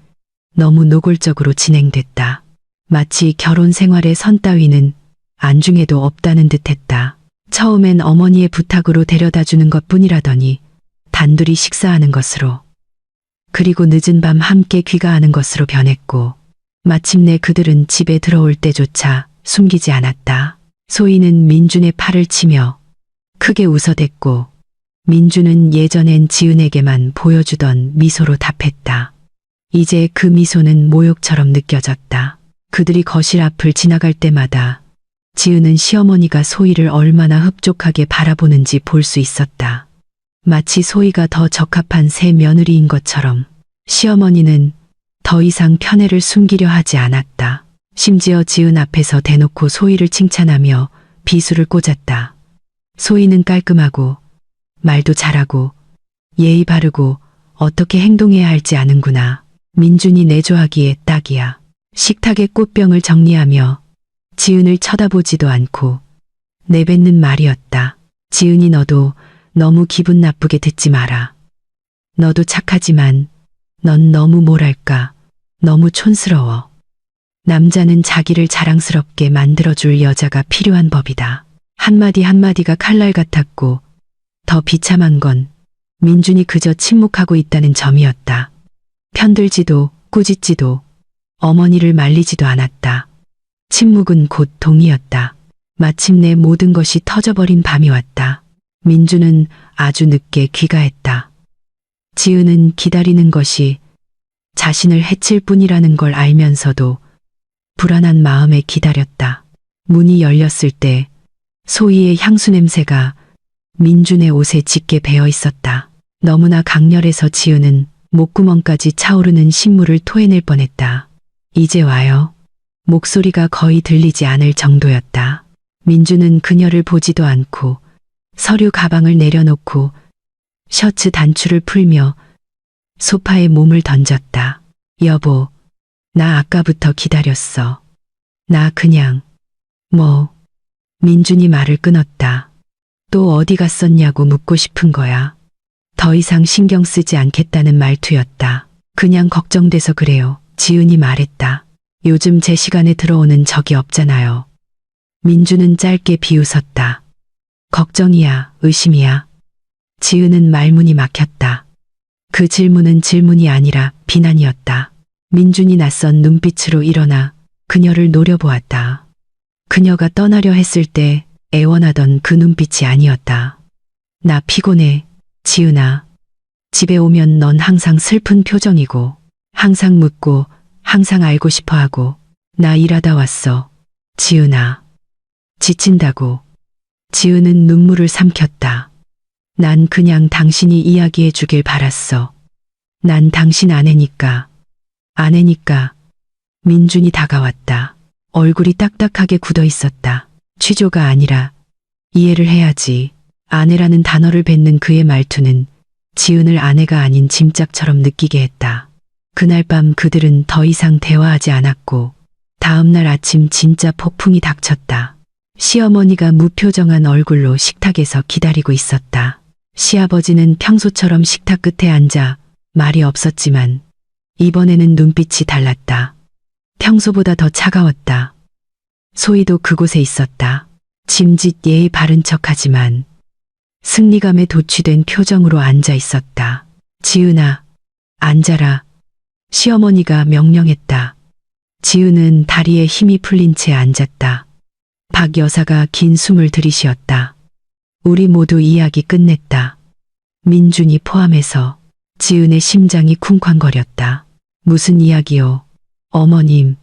너무 노골적으로 진행됐다. 마치 결혼 생활의 선 따위는 안중에도 없다는 듯했다. 처음엔 어머니의 부탁으로 데려다 주는 것뿐이라더니 단둘이 식사하는 것으로, 그리고 늦은 밤 함께 귀가하는 것으로 변했고, 마침내 그들은 집에 들어올 때조차 숨기지 않았다. 소희는 민준의 팔을 치며 크게 웃어댔고, 민준은 예전엔 지은에게만 보여주던 미소로 답했다. 이제 그 미소는 모욕처럼 느껴졌다. 그들이 거실 앞을 지나갈 때마다 지은은 시어머니가 소희를 얼마나 흡족하게 바라보는지 볼 수 있었다. 마치 소희가 더 적합한 새 며느리인 것처럼 시어머니는 더 이상 편애를 숨기려 하지 않았다. 심지어 지은 앞에서 대놓고 소희를 칭찬하며 비수를 꽂았다. 소희는 깔끔하고 말도 잘하고 예의 바르고 어떻게 행동해야 할지 아는구나. 민준이 내조하기에 딱이야. 식탁에 꽃병을 정리하며 지은을 쳐다보지도 않고 내뱉는 말이었다. 지은이, 너도 너무 기분 나쁘게 듣지 마라. 너도 착하지만 넌 너무 뭐랄까, 너무 촌스러워. 남자는 자기를 자랑스럽게 만들어줄 여자가 필요한 법이다. 한마디 한마디가 칼날 같았고 더 비참한 건 민준이 그저 침묵하고 있다는 점이었다. 편들지도 꾸짖지도 어머니를 말리지도 않았다. 침묵은 곧 동의였다. 마침내 모든 것이 터져버린 밤이 왔다. 민준은 아주 늦게 귀가했다. 지은은 기다리는 것이 자신을 해칠 뿐이라는 걸 알면서도 불안한 마음에 기다렸다. 문이 열렸을 때 소희의 향수 냄새가 민준의 옷에 짙게 배어 있었다. 너무나 강렬해서 지은은 목구멍까지 차오르는 신물을 토해낼 뻔했다. 이제 와요. 목소리가 거의 들리지 않을 정도였다. 민준은 그녀를 보지도 않고 서류 가방을 내려놓고 셔츠 단추를 풀며 소파에 몸을 던졌다. 여보, 나 아까부터 기다렸어. 나 그냥, 민준이 말을 끊었다. 또 어디 갔었냐고 묻고 싶은 거야. 더 이상 신경 쓰지 않겠다는 말투였다. 그냥 걱정돼서 그래요. 지은이 말했다. 요즘 제 시간에 들어오는 적이 없잖아요. 민준은 짧게 비웃었다. 걱정이야, 의심이야. 지은은 말문이 막혔다. 그 질문은 질문이 아니라 비난이었다. 민준이 낯선 눈빛으로 일어나 그녀를 노려보았다. 그녀가 떠나려 했을 때 애원하던 그 눈빛이 아니었다. 나 피곤해, 지은아. 집에 오면 넌 항상 슬픈 표정이고, 항상 묻고, 항상 알고 싶어 하고, 나 일하다 왔어, 지은아. 지친다고. 지은은 눈물을 삼켰다. 난 그냥 당신이 이야기해 주길 바랐어. 난 당신 아내니까. 아내니까. 민준이 다가왔다. 얼굴이 딱딱하게 굳어 있었다. 취조가 아니라 이해를 해야지. 아내라는 단어를 뱉는 그의 말투는 지은을 아내가 아닌 짐짝처럼 느끼게 했다. 그날 밤 그들은 더 이상 대화하지 않았고 다음 날 아침 진짜 폭풍이 닥쳤다. 시어머니가 무표정한 얼굴로 식탁에서 기다리고 있었다. 시아버지는 평소처럼 식탁 끝에 앉아 말이 없었지만 이번에는 눈빛이 달랐다. 평소보다 더 차가웠다. 소희도 그곳에 있었다. 짐짓 예의 바른 척하지만 승리감에 도취된 표정으로 앉아 있었다. 지은아, 앉아라. 시어머니가 명령했다. 지은은 다리에 힘이 풀린 채 앉았다. 박 여사가 긴 숨을 들이쉬었다. 우리 모두 이야기 끝냈다. 민준이 포함해서. 지은의 심장이 쿵쾅거렸다. 무슨 이야기요? 어머님,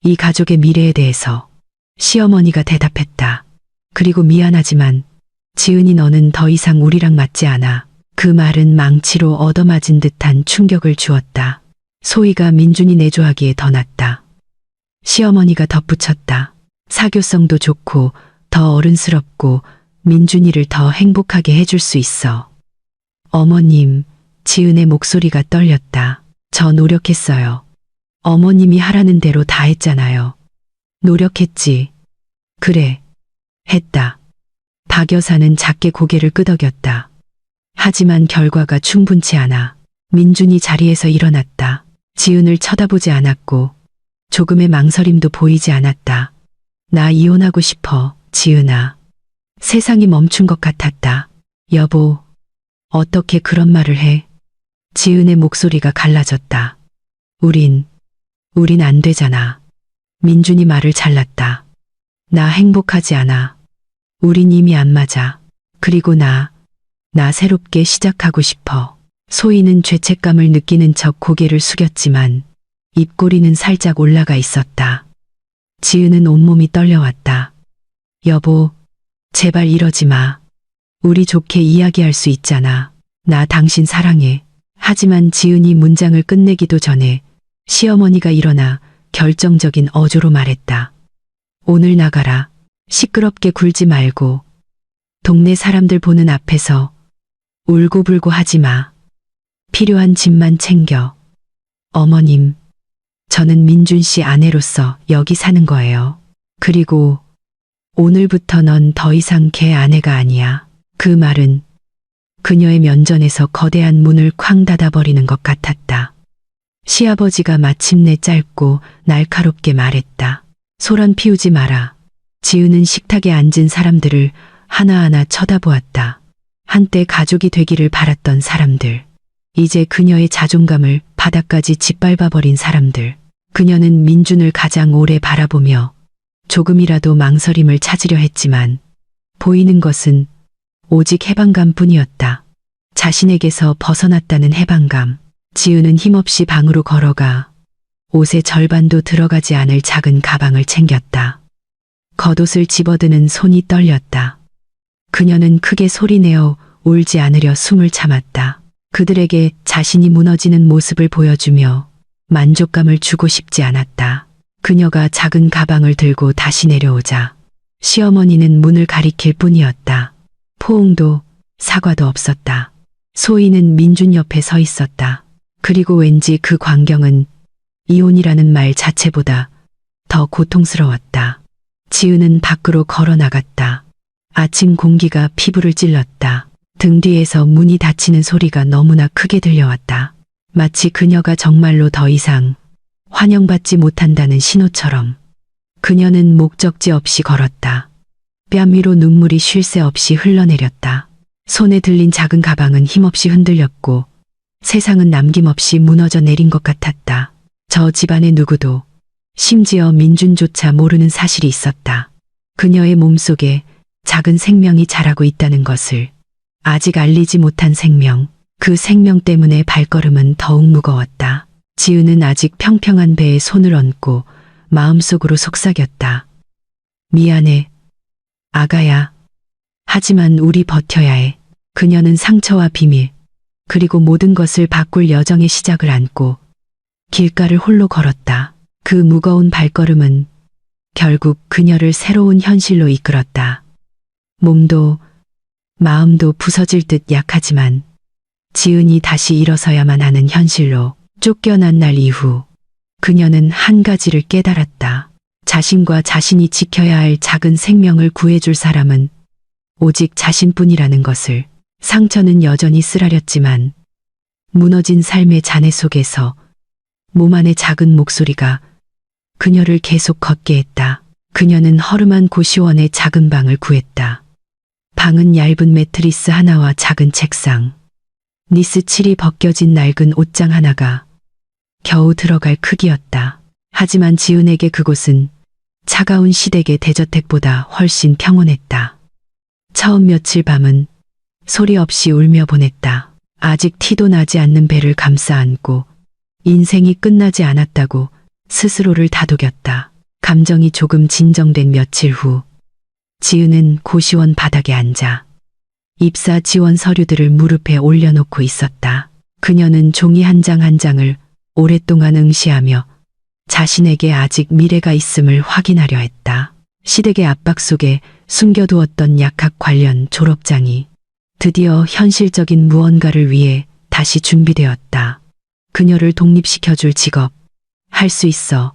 이 가족의 미래에 대해서. 시어머니가 대답했다. 그리고 미안하지만 지은이 너는 더 이상 우리랑 맞지 않아. 그 말은 망치로 얻어맞은 듯한 충격을 주었다. 소희가 민준이 내조하기에 더 낫다. 시어머니가 덧붙였다. 사교성도 좋고 더 어른스럽고 민준이를 더 행복하게 해줄 수 있어. 어머님, 지은의 목소리가 떨렸다. 저 노력했어요. 어머님이 하라는 대로 다 했잖아요. 노력했지. 그래, 했다. 박 여사는 작게 고개를 끄덕였다. 하지만 결과가 충분치 않아. 민준이 자리에서 일어났다. 지은을 쳐다보지 않았고 조금의 망설임도 보이지 않았다. 나 이혼하고 싶어, 지은아. 세상이 멈춘 것 같았다. 여보, 어떻게 그런 말을 해? 지은의 목소리가 갈라졌다. 우린 안 되잖아. 민준이 말을 잘랐다. 나 행복하지 않아. 우린 이미 안 맞아. 그리고 나 새롭게 시작하고 싶어. 소희는 죄책감을 느끼는 척 고개를 숙였지만 입꼬리는 살짝 올라가 있었다. 지은은 온몸이 떨려왔다. 여보, 제발 이러지 마. 우리 좋게 이야기할 수 있잖아. 나 당신 사랑해. 하지만 지은이 문장을 끝내기도 전에 시어머니가 일어나 결정적인 어조로 말했다. 오늘 나가라. 시끄럽게 굴지 말고 동네 사람들 보는 앞에서 울고불고 하지 마. 필요한 짐만 챙겨. 어머님, 저는 민준 씨 아내로서 여기 사는 거예요. 그리고 오늘부터 넌 더 이상 걔 아내가 아니야. 그 말은 그녀의 면전에서 거대한 문을 쾅 닫아버리는 것 같았다. 시아버지가 마침내 짧고 날카롭게 말했다. 소란 피우지 마라. 지은은 식탁에 앉은 사람들을 하나하나 쳐다보았다. 한때 가족이 되기를 바랐던 사람들. 이제 그녀의 자존감을 바닥까지 짓밟아버린 사람들. 그녀는 민준을 가장 오래 바라보며 조금이라도 망설임을 찾으려 했지만 보이는 것은 오직 해방감뿐이었다. 자신에게서 벗어났다는 해방감. 지은은 힘없이 방으로 걸어가 옷의 절반도 들어가지 않을 작은 가방을 챙겼다. 겉옷을 집어드는 손이 떨렸다. 그녀는 크게 소리내어 울지 않으려 숨을 참았다. 그들에게 자신이 무너지는 모습을 보여주며 만족감을 주고 싶지 않았다. 그녀가 작은 가방을 들고 다시 내려오자 시어머니는 문을 가리킬 뿐이었다. 포옹도 사과도 없었다. 소희는 민준 옆에 서 있었다. 그리고 왠지 그 광경은 이혼이라는 말 자체보다 더 고통스러웠다. 지은은 밖으로 걸어 나갔다. 아침 공기가 피부를 찔렀다. 등 뒤에서 문이 닫히는 소리가 너무나 크게 들려왔다. 마치 그녀가 정말로 더 이상 환영받지 못한다는 신호처럼. 그녀는 목적지 없이 걸었다. 뺨 위로 눈물이 쉴 새 없이 흘러내렸다. 손에 들린 작은 가방은 힘없이 흔들렸고 세상은 남김없이 무너져 내린 것 같았다. 저 집안의 누구도, 심지어 민준조차 모르는 사실이 있었다. 그녀의 몸속에 작은 생명이 자라고 있다는 것을, 아직 알리지 못한 생명, 그 생명 때문에 발걸음은 더욱 무거웠다. 지은은 아직 평평한 배에 손을 얹고 마음속으로 속삭였다. 미안해, 아가야. 하지만 우리 버텨야 해. 그녀는 상처와 비밀, 그리고 모든 것을 바꿀 여정의 시작을 안고 길가를 홀로 걸었다. 그 무거운 발걸음은 결국 그녀를 새로운 현실로 이끌었다. 몸도 마음도 부서질 듯 약하지만 지은이 다시 일어서야만 하는 현실로. 쫓겨난 날 이후 그녀는 한 가지를 깨달았다. 자신과 자신이 지켜야 할 작은 생명을 구해줄 사람은 오직 자신뿐이라는 것을. 상처는 여전히 쓰라렸지만 무너진 삶의 잔해 속에서 몸 안의 작은 목소리가 그녀를 계속 걷게 했다. 그녀는 허름한 고시원의 작은 방을 구했다. 방은 얇은 매트리스 하나와 작은 책상, 니스 칠이 벗겨진 낡은 옷장 하나가 겨우 들어갈 크기였다. 하지만 지은에게 그곳은 차가운 시댁의 대저택보다 훨씬 평온했다. 처음 며칠 밤은 소리 없이 울며 보냈다. 아직 티도 나지 않는 배를 감싸 안고 인생이 끝나지 않았다고 스스로를 다독였다. 감정이 조금 진정된 며칠 후 지은은 고시원 바닥에 앉아 입사 지원 서류들을 무릎에 올려놓고 있었다. 그녀는 종이 한 장 한 장을 오랫동안 응시하며 자신에게 아직 미래가 있음을 확인하려 했다. 시댁의 압박 속에 숨겨두었던 약학 관련 졸업장이 드디어 현실적인 무언가를 위해 다시 준비되었다. 그녀를 독립시켜줄 직업, 할 수 있어,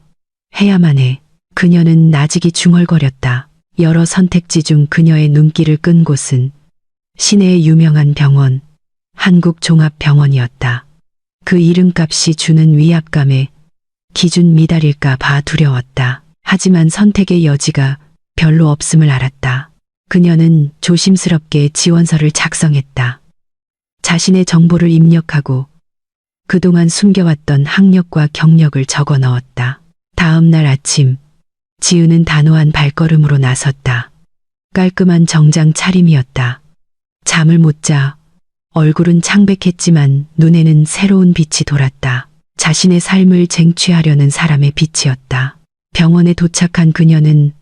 해야만 해. 그녀는 나직이 중얼거렸다. 여러 선택지 중 그녀의 눈길을 끈 곳은 시내의 유명한 병원, 한국종합병원이었다. 그 이름값이 주는 위압감에 기준 미달일까 봐 두려웠다. 하지만 선택의 여지가 별로 없음을 알았다. 그녀는 조심스럽게 지원서를 작성했다. 자신의 정보를 입력하고 그동안 숨겨왔던 학력과 경력을 적어 넣었다. 다음 날 아침, 지은은 단호한 발걸음으로 나섰다. 깔끔한 정장 차림이었다. 잠을 못 자 얼굴은 창백했지만 눈에는 새로운 빛이 돌았다. 자신의 삶을 쟁취하려는 사람의 빛이었다. 병원에 도착한 그녀는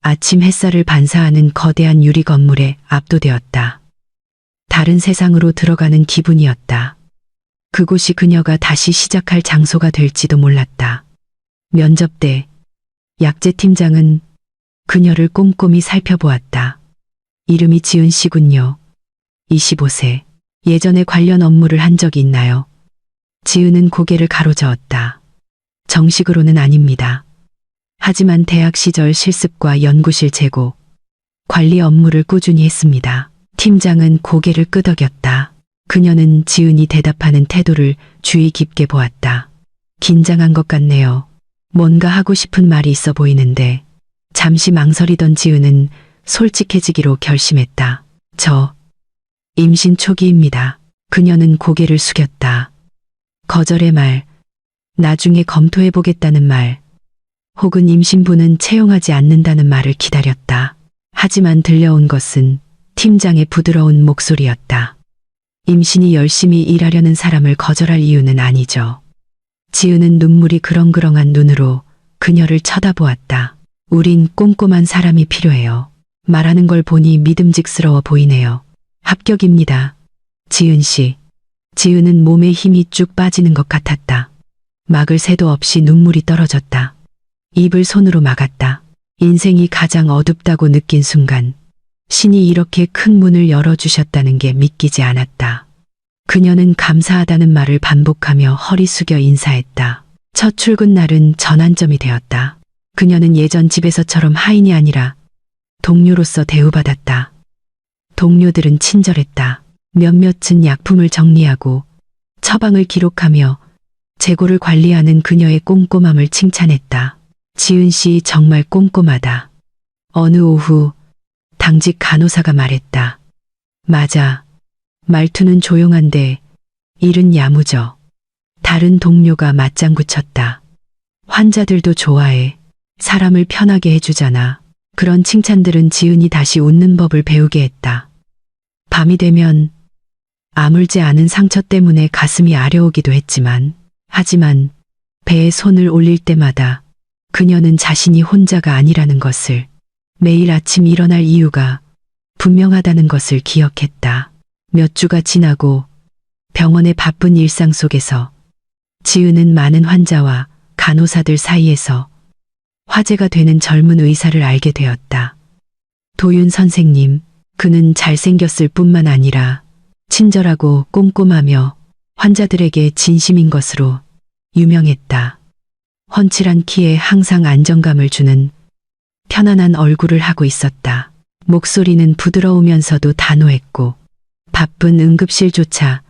아침 햇살을 반사하는 거대한 유리 건물에 압도되었다. 다른 세상으로 들어가는 기분이었다. 그곳이 그녀가 다시 시작할 장소가 될지도 몰랐다. 면접 때 약재 팀장은 그녀를 꼼꼼히 살펴보았다. 이름이 지은 씨군요. 25세. 예전에 관련 업무를 한 적이 있나요? 지은은 고개를 가로저었다. 정식으로는 아닙니다. 하지만 대학 시절 실습과 연구실 재고, 관리 업무를 꾸준히 했습니다. 팀장은 고개를 끄덕였다. 그녀는 지은이 대답하는 태도를 주의 깊게 보았다. 긴장한 것 같네요. 뭔가 하고 싶은 말이 있어 보이는데 잠시 망설이던 지은은 솔직해지기로 결심했다. 저 임신 초기입니다. 그녀는 고개를 숙였다. 거절의 말, 나중에 검토해보겠다는 말, 혹은 임신부는 채용하지 않는다는 말을 기다렸다. 하지만 들려온 것은 팀장의 부드러운 목소리였다. 임신이 열심히 일하려는 사람을 거절할 이유는 아니죠. 지은은 눈물이 그렁그렁한 눈으로 그녀를 쳐다보았다. 우린 꼼꼼한 사람이 필요해요. 말하는 걸 보니 믿음직스러워 보이네요. 합격입니다. 지은 씨. 지은은 몸에 힘이 쭉 빠지는 것 같았다. 막을 새도 없이 눈물이 떨어졌다. 입을 손으로 막았다. 인생이 가장 어둡다고 느낀 순간 신이 이렇게 큰 문을 열어주셨다는 게 믿기지 않았다. 그녀는 감사하다는 말을 반복하며 허리 숙여 인사했다. 첫 출근 날은 전환점이 되었다. 그녀는 예전 집에서처럼 하인이 아니라 동료로서 대우받았다. 동료들은 친절했다. 몇몇은 약품을 정리하고 처방을 기록하며 재고를 관리하는 그녀의 꼼꼼함을 칭찬했다. 지은 씨 정말 꼼꼼하다. 어느 오후 당직 간호사가 말했다. 맞아. 말투는 조용한데 일은 야무져. 다른 동료가 맞장구 쳤다. 환자들도 좋아해. 사람을 편하게 해주잖아. 그런 칭찬들은 지은이 다시 웃는 법을 배우게 했다. 밤이 되면 아물지 않은 상처 때문에 가슴이 아려오기도 했지만, 하지만 배에 손을 올릴 때마다 그녀는 자신이 혼자가 아니라는 것을, 매일 아침 일어날 이유가 분명하다는 것을 기억했다. 몇 주가 지나고 병원의 바쁜 일상 속에서 지은은 많은 환자와 간호사들 사이에서 화제가 되는 젊은 의사를 알게 되었다. 도윤 선생님, 그는 잘생겼을 뿐만 아니라 친절하고 꼼꼼하며 환자들에게 진심인 것으로 유명했다. 훤칠한 키에 항상 안정감을 주는 편안한 얼굴을 하고 있었다. 목소리는 부드러우면서도 단호했고 바쁜 응급실조차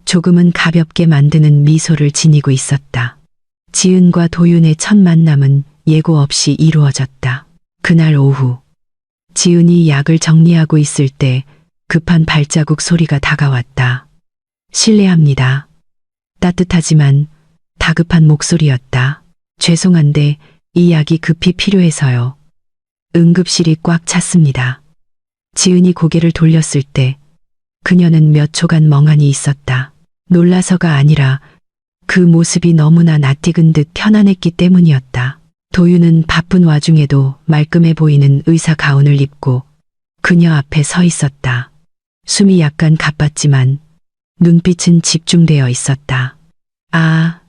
조금은 가볍게 만드는 미소를 지니고 있었다. 지은과 도윤의 첫 만남은 예고 없이 이루어졌다. 그날 오후 지은이 약을 정리하고 있을 때 급한 발자국 소리가 다가왔다. 실례합니다. 따뜻하지만 다급한 목소리였다. 죄송한데 이 약이 급히 필요해서요. 응급실이 꽉 찼습니다. 지은이 고개를 돌렸을 때 그녀는 몇 초간 멍하니 있었다. 놀라서가 아니라 그 모습이 너무나 낯익은 듯 편안했기 때문이었다. 도윤은 바쁜 와중에도 말끔해 보이는 의사 가운을 입고 그녀 앞에 서 있었다. 숨이 약간 가빴지만 눈빛은 집중되어 있었다. 아,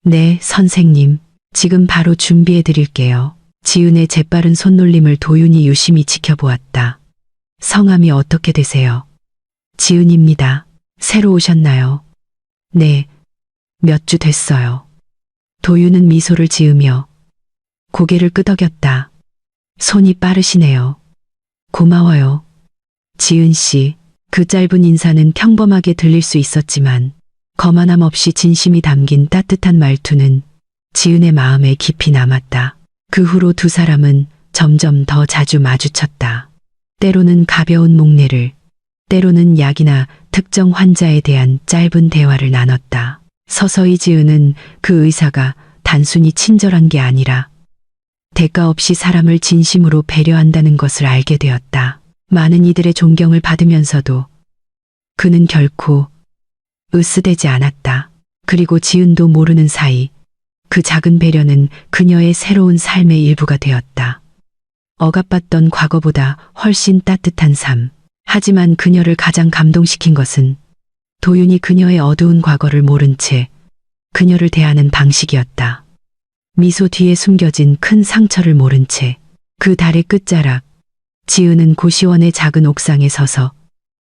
네, 선생님. 지금 바로 준비해 드릴게요. 지은의 재빠른 손놀림을 도윤이 유심히 지켜보았다. 성함이 어떻게 되세요? 지은입니다. 새로 오셨나요? 네, 몇 주 됐어요. 도윤은 미소를 지으며 고개를 끄덕였다. 손이 빠르시네요. 고마워요. 지은 씨, 그 짧은 인사는 평범하게 들릴 수 있었지만 거만함 없이 진심이 담긴 따뜻한 말투는 지은의 마음에 깊이 남았다. 그 후로 두 사람은 점점 더 자주 마주쳤다. 때로는 가벼운 목례를, 때로는 약이나 특정 환자에 대한 짧은 대화를 나눴다. 서서히 지은은 그 의사가 단순히 친절한 게 아니라 대가 없이 사람을 진심으로 배려한다는 것을 알게 되었다. 많은 이들의 존경을 받으면서도 그는 결코 으스대지 않았다. 그리고 지은도 모르는 사이 그 작은 배려는 그녀의 새로운 삶의 일부가 되었다. 억압받던 과거보다 훨씬 따뜻한 삶. 하지만 그녀를 가장 감동시킨 것은 도윤이 그녀의 어두운 과거를 모른 채 그녀를 대하는 방식이었다. 미소 뒤에 숨겨진 큰 상처를 모른 채 그 달의 끝자락, 지은은 고시원의 작은 옥상에 서서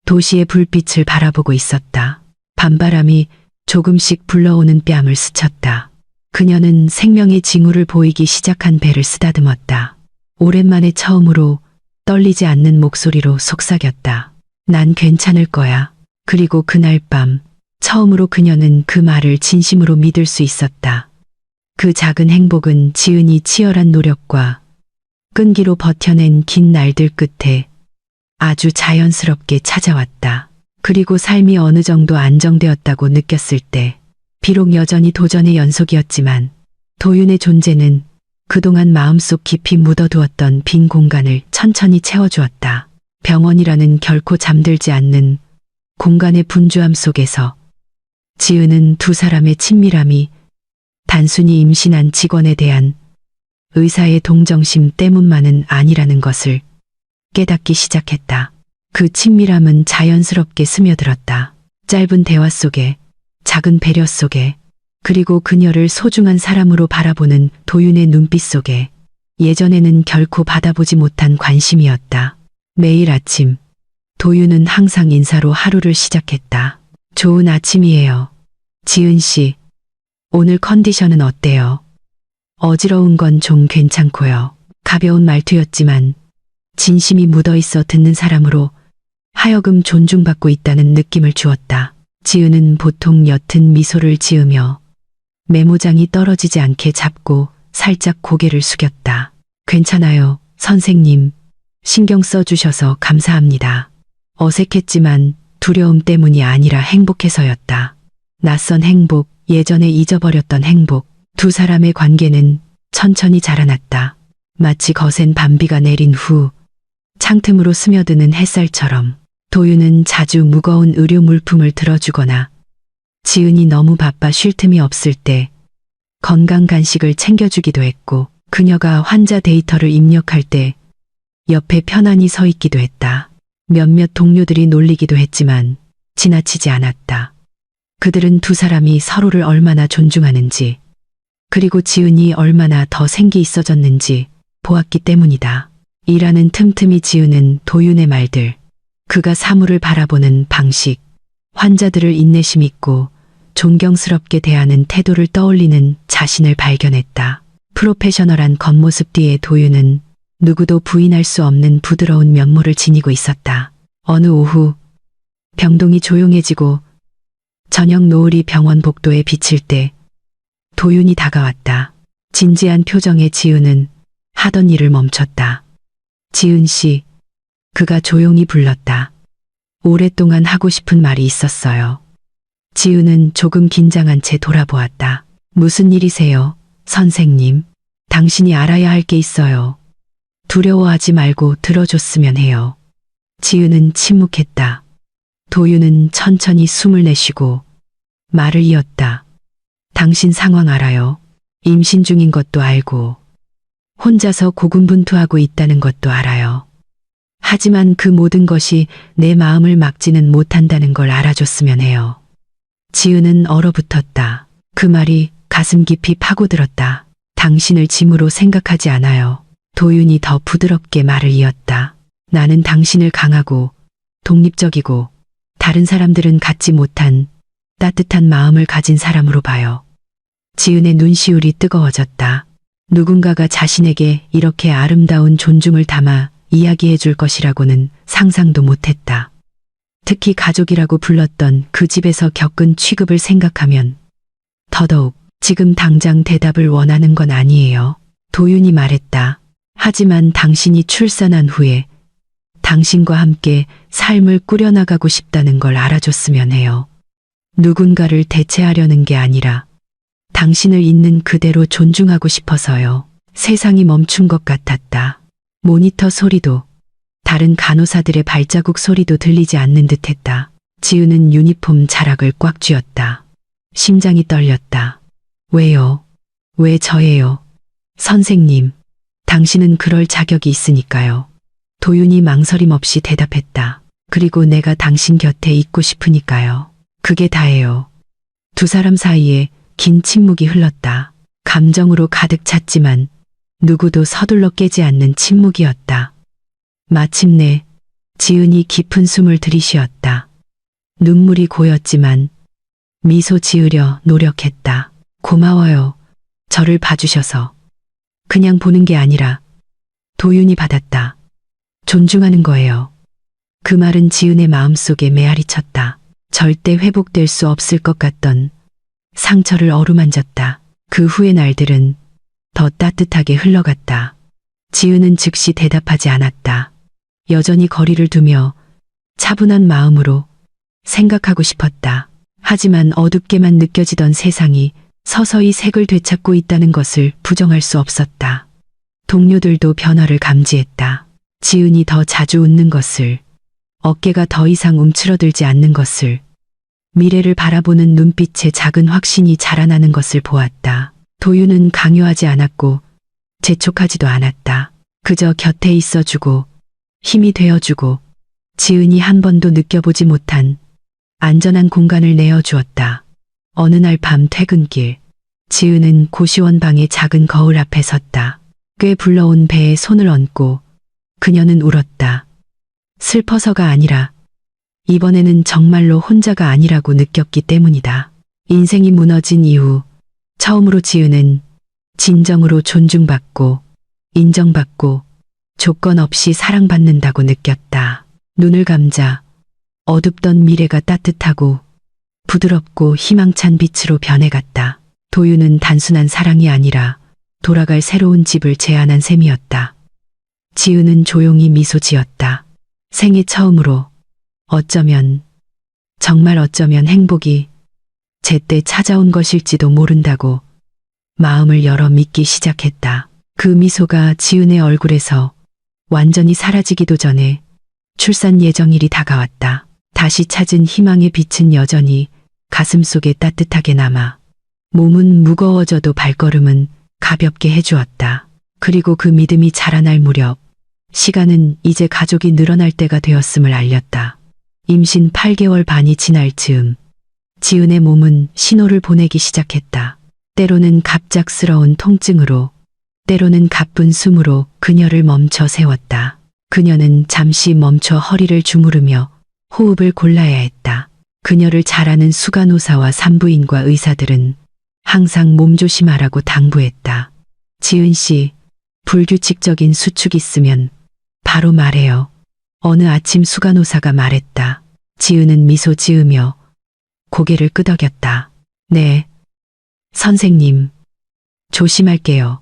도시의 불빛을 바라보고 있었다. 밤바람이 조금씩 불러오는 뺨을 스쳤다. 그녀는 생명의 징후를 보이기 시작한 배를 쓰다듬었다. 오랜만에 처음으로 떨리지 않는 목소리로 속삭였다. 난 괜찮을 거야. 그리고 그날 밤 처음으로 그녀는 그 말을 진심으로 믿을 수 있었다. 그 작은 행복은 지은이 치열한 노력과 끈기로 버텨낸 긴 날들 끝에 아주 자연스럽게 찾아왔다. 그리고 삶이 어느 정도 안정되었다고 느꼈을 때, 비록 여전히 도전의 연속이었지만 도윤의 존재는 그동안 마음속 깊이 묻어두었던 빈 공간을 천천히 채워주었다. 병원이라는 결코 잠들지 않는 공간의 분주함 속에서 지은은 두 사람의 친밀함이 단순히 임신한 직원에 대한 의사의 동정심 때문만은 아니라는 것을 깨닫기 시작했다. 그 친밀함은 자연스럽게 스며들었다. 짧은 대화 속에, 작은 배려 속에, 그리고 그녀를 소중한 사람으로 바라보는 도윤의 눈빛 속에 예전에는 결코 받아보지 못한 관심이었다. 매일 아침 도윤은 항상 인사로 하루를 시작했다. 좋은 아침이에요. 지은 씨, 오늘 컨디션은 어때요? 어지러운 건 좀 괜찮고요. 가벼운 말투였지만 진심이 묻어있어 듣는 사람으로 하여금 존중받고 있다는 느낌을 주었다. 지은은 보통 옅은 미소를 지으며 메모장이 떨어지지 않게 잡고 살짝 고개를 숙였다. 괜찮아요, 선생님. 신경 써주셔서 감사합니다. 어색했지만 두려움 때문이 아니라 행복해서였다. 낯선 행복, 예전에 잊어버렸던 행복. 두 사람의 관계는 천천히 자라났다. 마치 거센 밤비가 내린 후 창틈으로 스며드는 햇살처럼. 도윤은 자주 무거운 의료 물품을 들어주거나 지은이 너무 바빠 쉴 틈이 없을 때 건강 간식을 챙겨주기도 했고, 그녀가 환자 데이터를 입력할 때 옆에 편안히 서 있기도 했다. 몇몇 동료들이 놀리기도 했지만 지나치지 않았다. 그들은 두 사람이 서로를 얼마나 존중하는지, 그리고 지은이 얼마나 더 생기 있어졌는지 보았기 때문이다. 일하는 틈틈이 지은은 도윤의 말들, 그가 사물을 바라보는 방식, 환자들을 인내심 있고 존경스럽게 대하는 태도를 떠올리는 자신을 발견했다. 프로페셔널한 겉모습 뒤에 도윤은 누구도 부인할 수 없는 부드러운 면모를 지니고 있었다. 어느 오후 병동이 조용해지고 저녁 노을이 병원 복도에 비칠 때 도윤이 다가왔다. 진지한 표정의 지은은 하던 일을 멈췄다. 지은 씨, 그가 조용히 불렀다. 오랫동안 하고 싶은 말이 있었어요. 지은은 조금 긴장한 채 돌아보았다. 무슨 일이세요, 선생님? 당신이 알아야 할 게 있어요. 두려워하지 말고 들어줬으면 해요. 지은은 침묵했다. 도윤은 천천히 숨을 내쉬고 말을 이었다. 당신 상황 알아요. 임신 중인 것도 알고 혼자서 고군분투하고 있다는 것도 알아요. 하지만 그 모든 것이 내 마음을 막지는 못한다는 걸 알아줬으면 해요. 지은은 얼어붙었다. 그 말이 가슴 깊이 파고들었다. 당신을 짐으로 생각하지 않아요. 도윤이 더 부드럽게 말을 이었다. 나는 당신을 강하고 독립적이고 다른 사람들은 갖지 못한 따뜻한 마음을 가진 사람으로 봐요. 지은의 눈시울이 뜨거워졌다. 누군가가 자신에게 이렇게 아름다운 존중을 담아 이야기해 줄 것이라고는 상상도 못했다. 특히 가족이라고 불렀던 그 집에서 겪은 취급을 생각하면 더더욱. 지금 당장 대답을 원하는 건 아니에요. 도윤이 말했다. 하지만 당신이 출산한 후에 당신과 함께 삶을 꾸려나가고 싶다는 걸 알아줬으면 해요. 누군가를 대체하려는 게 아니라 당신을 있는 그대로 존중하고 싶어서요. 세상이 멈춘 것 같았다. 모니터 소리도, 다른 간호사들의 발자국 소리도 들리지 않는 듯했다. 지은은 유니폼 자락을 꽉 쥐었다. 심장이 떨렸다. 왜요? 왜 저예요? 선생님, 당신은 그럴 자격이 있으니까요. 도윤이 망설임 없이 대답했다. 그리고 내가 당신 곁에 있고 싶으니까요. 그게 다예요. 두 사람 사이에 긴 침묵이 흘렀다. 감정으로 가득 찼지만 누구도 서둘러 깨지 않는 침묵이었다. 마침내 지은이 깊은 숨을 들이쉬었다. 눈물이 고였지만 미소 지으려 노력했다. 고마워요. 저를 봐주셔서. 그냥 보는 게 아니라 도윤이 받았다. 존중하는 거예요. 그 말은 지은의 마음속에 메아리 쳤다. 절대 회복될 수 없을 것 같던 상처를 어루만졌다. 그 후의 날들은 더 따뜻하게 흘러갔다. 지은은 즉시 대답하지 않았다. 여전히 거리를 두며 차분한 마음으로 생각하고 싶었다. 하지만 어둡게만 느껴지던 세상이 서서히 색을 되찾고 있다는 것을 부정할 수 없었다. 동료들도 변화를 감지했다. 지은이 더 자주 웃는 것을, 어깨가 더 이상 움츠러들지 않는 것을, 미래를 바라보는 눈빛에 작은 확신이 자라나는 것을 보았다. 도윤은 강요하지 않았고 재촉하지도 않았다. 그저 곁에 있어주고 힘이 되어주고 지은이 한 번도 느껴보지 못한 안전한 공간을 내어주었다. 어느 날 밤 퇴근길, 지은은 고시원 방의 작은 거울 앞에 섰다. 꽤 불러온 배에 손을 얹고 그녀는 울었다. 슬퍼서가 아니라 이번에는 정말로 혼자가 아니라고 느꼈기 때문이다. 인생이 무너진 이후 처음으로 지은은 진정으로 존중받고 인정받고 조건 없이 사랑받는다고 느꼈다. 눈을 감자 어둡던 미래가 따뜻하고 부드럽고 희망찬 빛으로 변해갔다. 도윤은 단순한 사랑이 아니라 돌아갈 새로운 집을 제안한 셈이었다. 지은은 조용히 미소 지었다. 생애 처음으로 어쩌면 정말 어쩌면 행복이 제때 찾아온 것일지도 모른다고 마음을 열어 믿기 시작했다. 그 미소가 지은의 얼굴에서 완전히 사라지기도 전에 출산 예정일이 다가왔다. 다시 찾은 희망의 빛은 여전히 가슴속에 따뜻하게 남아 몸은 무거워져도 발걸음은 가볍게 해주었다. 그리고 그 믿음이 자라날 무렵 시간은 이제 가족이 늘어날 때가 되었음을 알렸다. 임신 8개월 반이 지날 즈음 지은의 몸은 신호를 보내기 시작했다. 때로는 갑작스러운 통증으로, 때로는 가쁜 숨으로 그녀를 멈춰 세웠다. 그녀는 잠시 멈춰 허리를 주무르며 호흡을 골라야 했다. 그녀를 잘 아는 수간호사와 산부인과 의사들은 항상 몸조심하라고 당부했다. 지은 씨, 불규칙적인 수축이 있으면 바로 말해요. 어느 아침 수간호사가 말했다. 지은은 미소 지으며 고개를 끄덕였다. 네, 선생님, 조심할게요.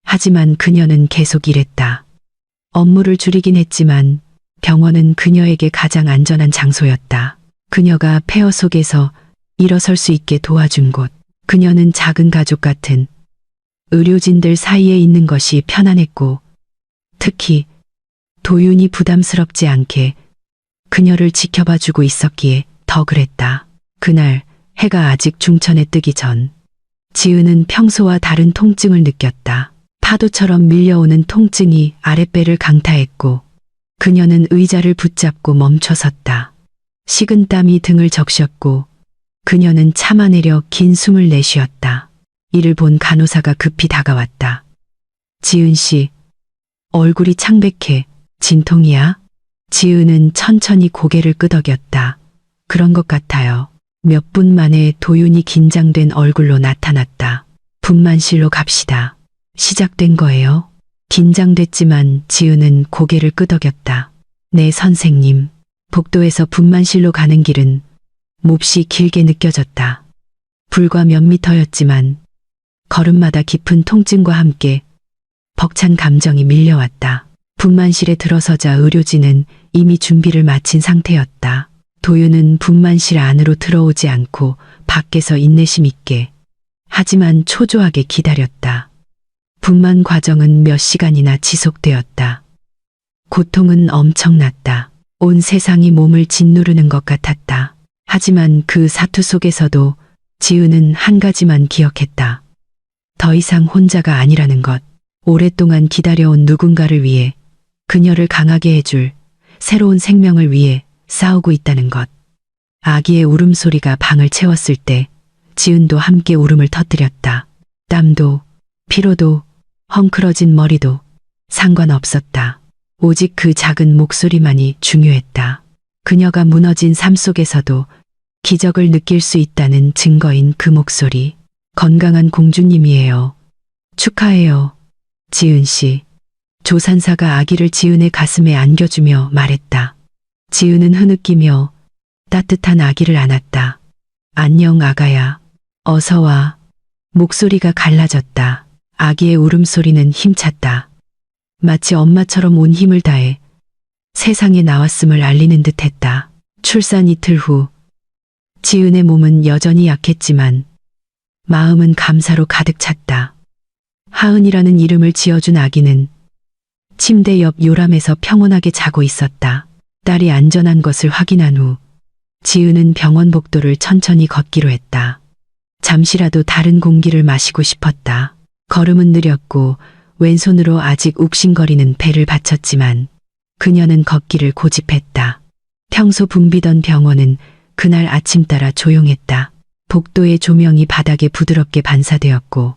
하지만 그녀는 계속 일했다. 업무를 줄이긴 했지만 병원은 그녀에게 가장 안전한 장소였다. 그녀가 폐허 속에서 일어설 수 있게 도와준 곳. 그녀는 작은 가족 같은 의료진들 사이에 있는 것이 편안했고, 특히 도윤이 부담스럽지 않게 그녀를 지켜봐주고 있었기에 더 그랬다. 그날 해가 아직 중천에 뜨기 전 지은은 평소와 다른 통증을 느꼈다. 파도처럼 밀려오는 통증이 아랫배를 강타했고 그녀는 의자를 붙잡고 멈춰섰다. 식은 땀이 등을 적셨고 그녀는 참아내려 긴 숨을 내쉬었다. 이를 본 간호사가 급히 다가왔다. 지은 씨, 얼굴이 창백해. 진통이야? 지은은 천천히 고개를 끄덕였다. 그런 것 같아요. 몇 분 만에 도윤이 긴장된 얼굴로 나타났다. 분만실로 갑시다. 시작된 거예요? 긴장됐지만 지은은 고개를 끄덕였다. 네, 선생님. 복도에서 분만실로 가는 길은 몹시 길게 느껴졌다. 불과 몇 미터였지만 걸음마다 깊은 통증과 함께 벅찬 감정이 밀려왔다. 분만실에 들어서자 의료진은 이미 준비를 마친 상태였다. 도윤은 분만실 안으로 들어오지 않고 밖에서 인내심 있게 하지만 초조하게 기다렸다. 분만 과정은 몇 시간이나 지속되었다. 고통은 엄청났다. 온 세상이 몸을 짓누르는 것 같았다. 하지만 그 사투 속에서도 지은은 한 가지만 기억했다. 더 이상 혼자가 아니라는 것. 오랫동안 기다려온 누군가를 위해, 그녀를 강하게 해줄 새로운 생명을 위해 싸우고 있다는 것. 아기의 울음소리가 방을 채웠을 때 지은도 함께 울음을 터뜨렸다. 땀도, 피로도, 헝클어진 머리도 상관없었다. 오직 그 작은 목소리만이 중요했다. 그녀가 무너진 삶 속에서도 기적을 느낄 수 있다는 증거인 그 목소리. 건강한 공주님이에요. 축하해요. 지은 씨. 조산사가 아기를 지은의 가슴에 안겨주며 말했다. 지은은 흐느끼며 따뜻한 아기를 안았다. 안녕 아가야. 어서 와. 목소리가 갈라졌다. 아기의 울음소리는 힘찼다. 마치 엄마처럼 온 힘을 다해 세상에 나왔음을 알리는 듯했다. 출산 이틀 후 지은의 몸은 여전히 약했지만 마음은 감사로 가득 찼다. 하은이라는 이름을 지어준 아기는 침대 옆 요람에서 평온하게 자고 있었다. 딸이 안전한 것을 확인한 후 지은은 병원 복도를 천천히 걷기로 했다. 잠시라도 다른 공기를 마시고 싶었다. 걸음은 느렸고 왼손으로 아직 욱신거리는 배를 받쳤지만 그녀는 걷기를 고집했다. 평소 붐비던 병원은 그날 아침 따라 조용했다. 복도의 조명이 바닥에 부드럽게 반사되었고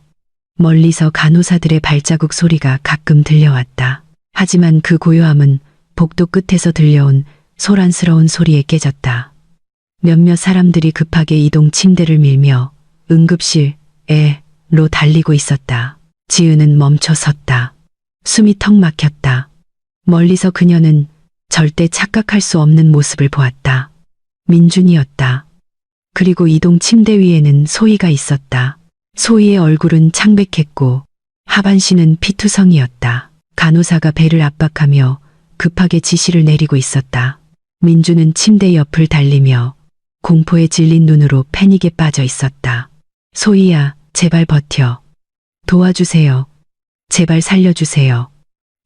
멀리서 간호사들의 발자국 소리가 가끔 들려왔다. 하지만 그 고요함은 복도 끝에서 들려온 소란스러운 소리에 깨졌다. 몇몇 사람들이 급하게 이동 침대를 밀며 응급실로 달리고 있었다. 지은은 멈춰 섰다. 숨이 턱 막혔다. 멀리서 그녀는 절대 착각할 수 없는 모습을 보았다. 민준이었다. 그리고 이동 침대 위에는 소희가 있었다. 소희의 얼굴은 창백했고 하반신은 피투성이었다. 간호사가 배를 압박하며 급하게 지시를 내리고 있었다. 민주는 침대 옆을 달리며 공포에 질린 눈으로 패닉에 빠져 있었다. 소희야, 제발 버텨. 도와주세요. 제발 살려주세요.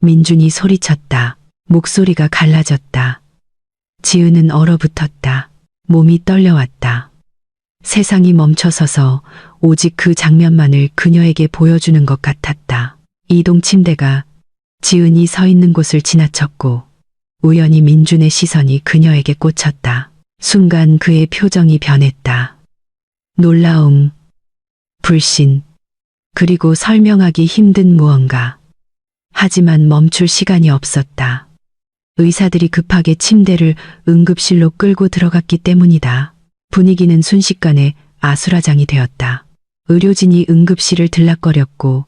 민준이 소리쳤다. 목소리가 갈라졌다. 지은은 얼어붙었다. 몸이 떨려왔다. 세상이 멈춰서서 오직 그 장면만을 그녀에게 보여주는 것 같았다. 이동 침대가 지은이 서 있는 곳을 지나쳤고 우연히 민준의 시선이 그녀에게 꽂혔다. 순간 그의 표정이 변했다. 놀라움, 불신, 그리고 설명하기 힘든 무언가. 하지만 멈출 시간이 없었다. 의사들이 급하게 침대를 응급실로 끌고 들어갔기 때문이다. 분위기는 순식간에 아수라장이 되었다. 의료진이 응급실을 들락거렸고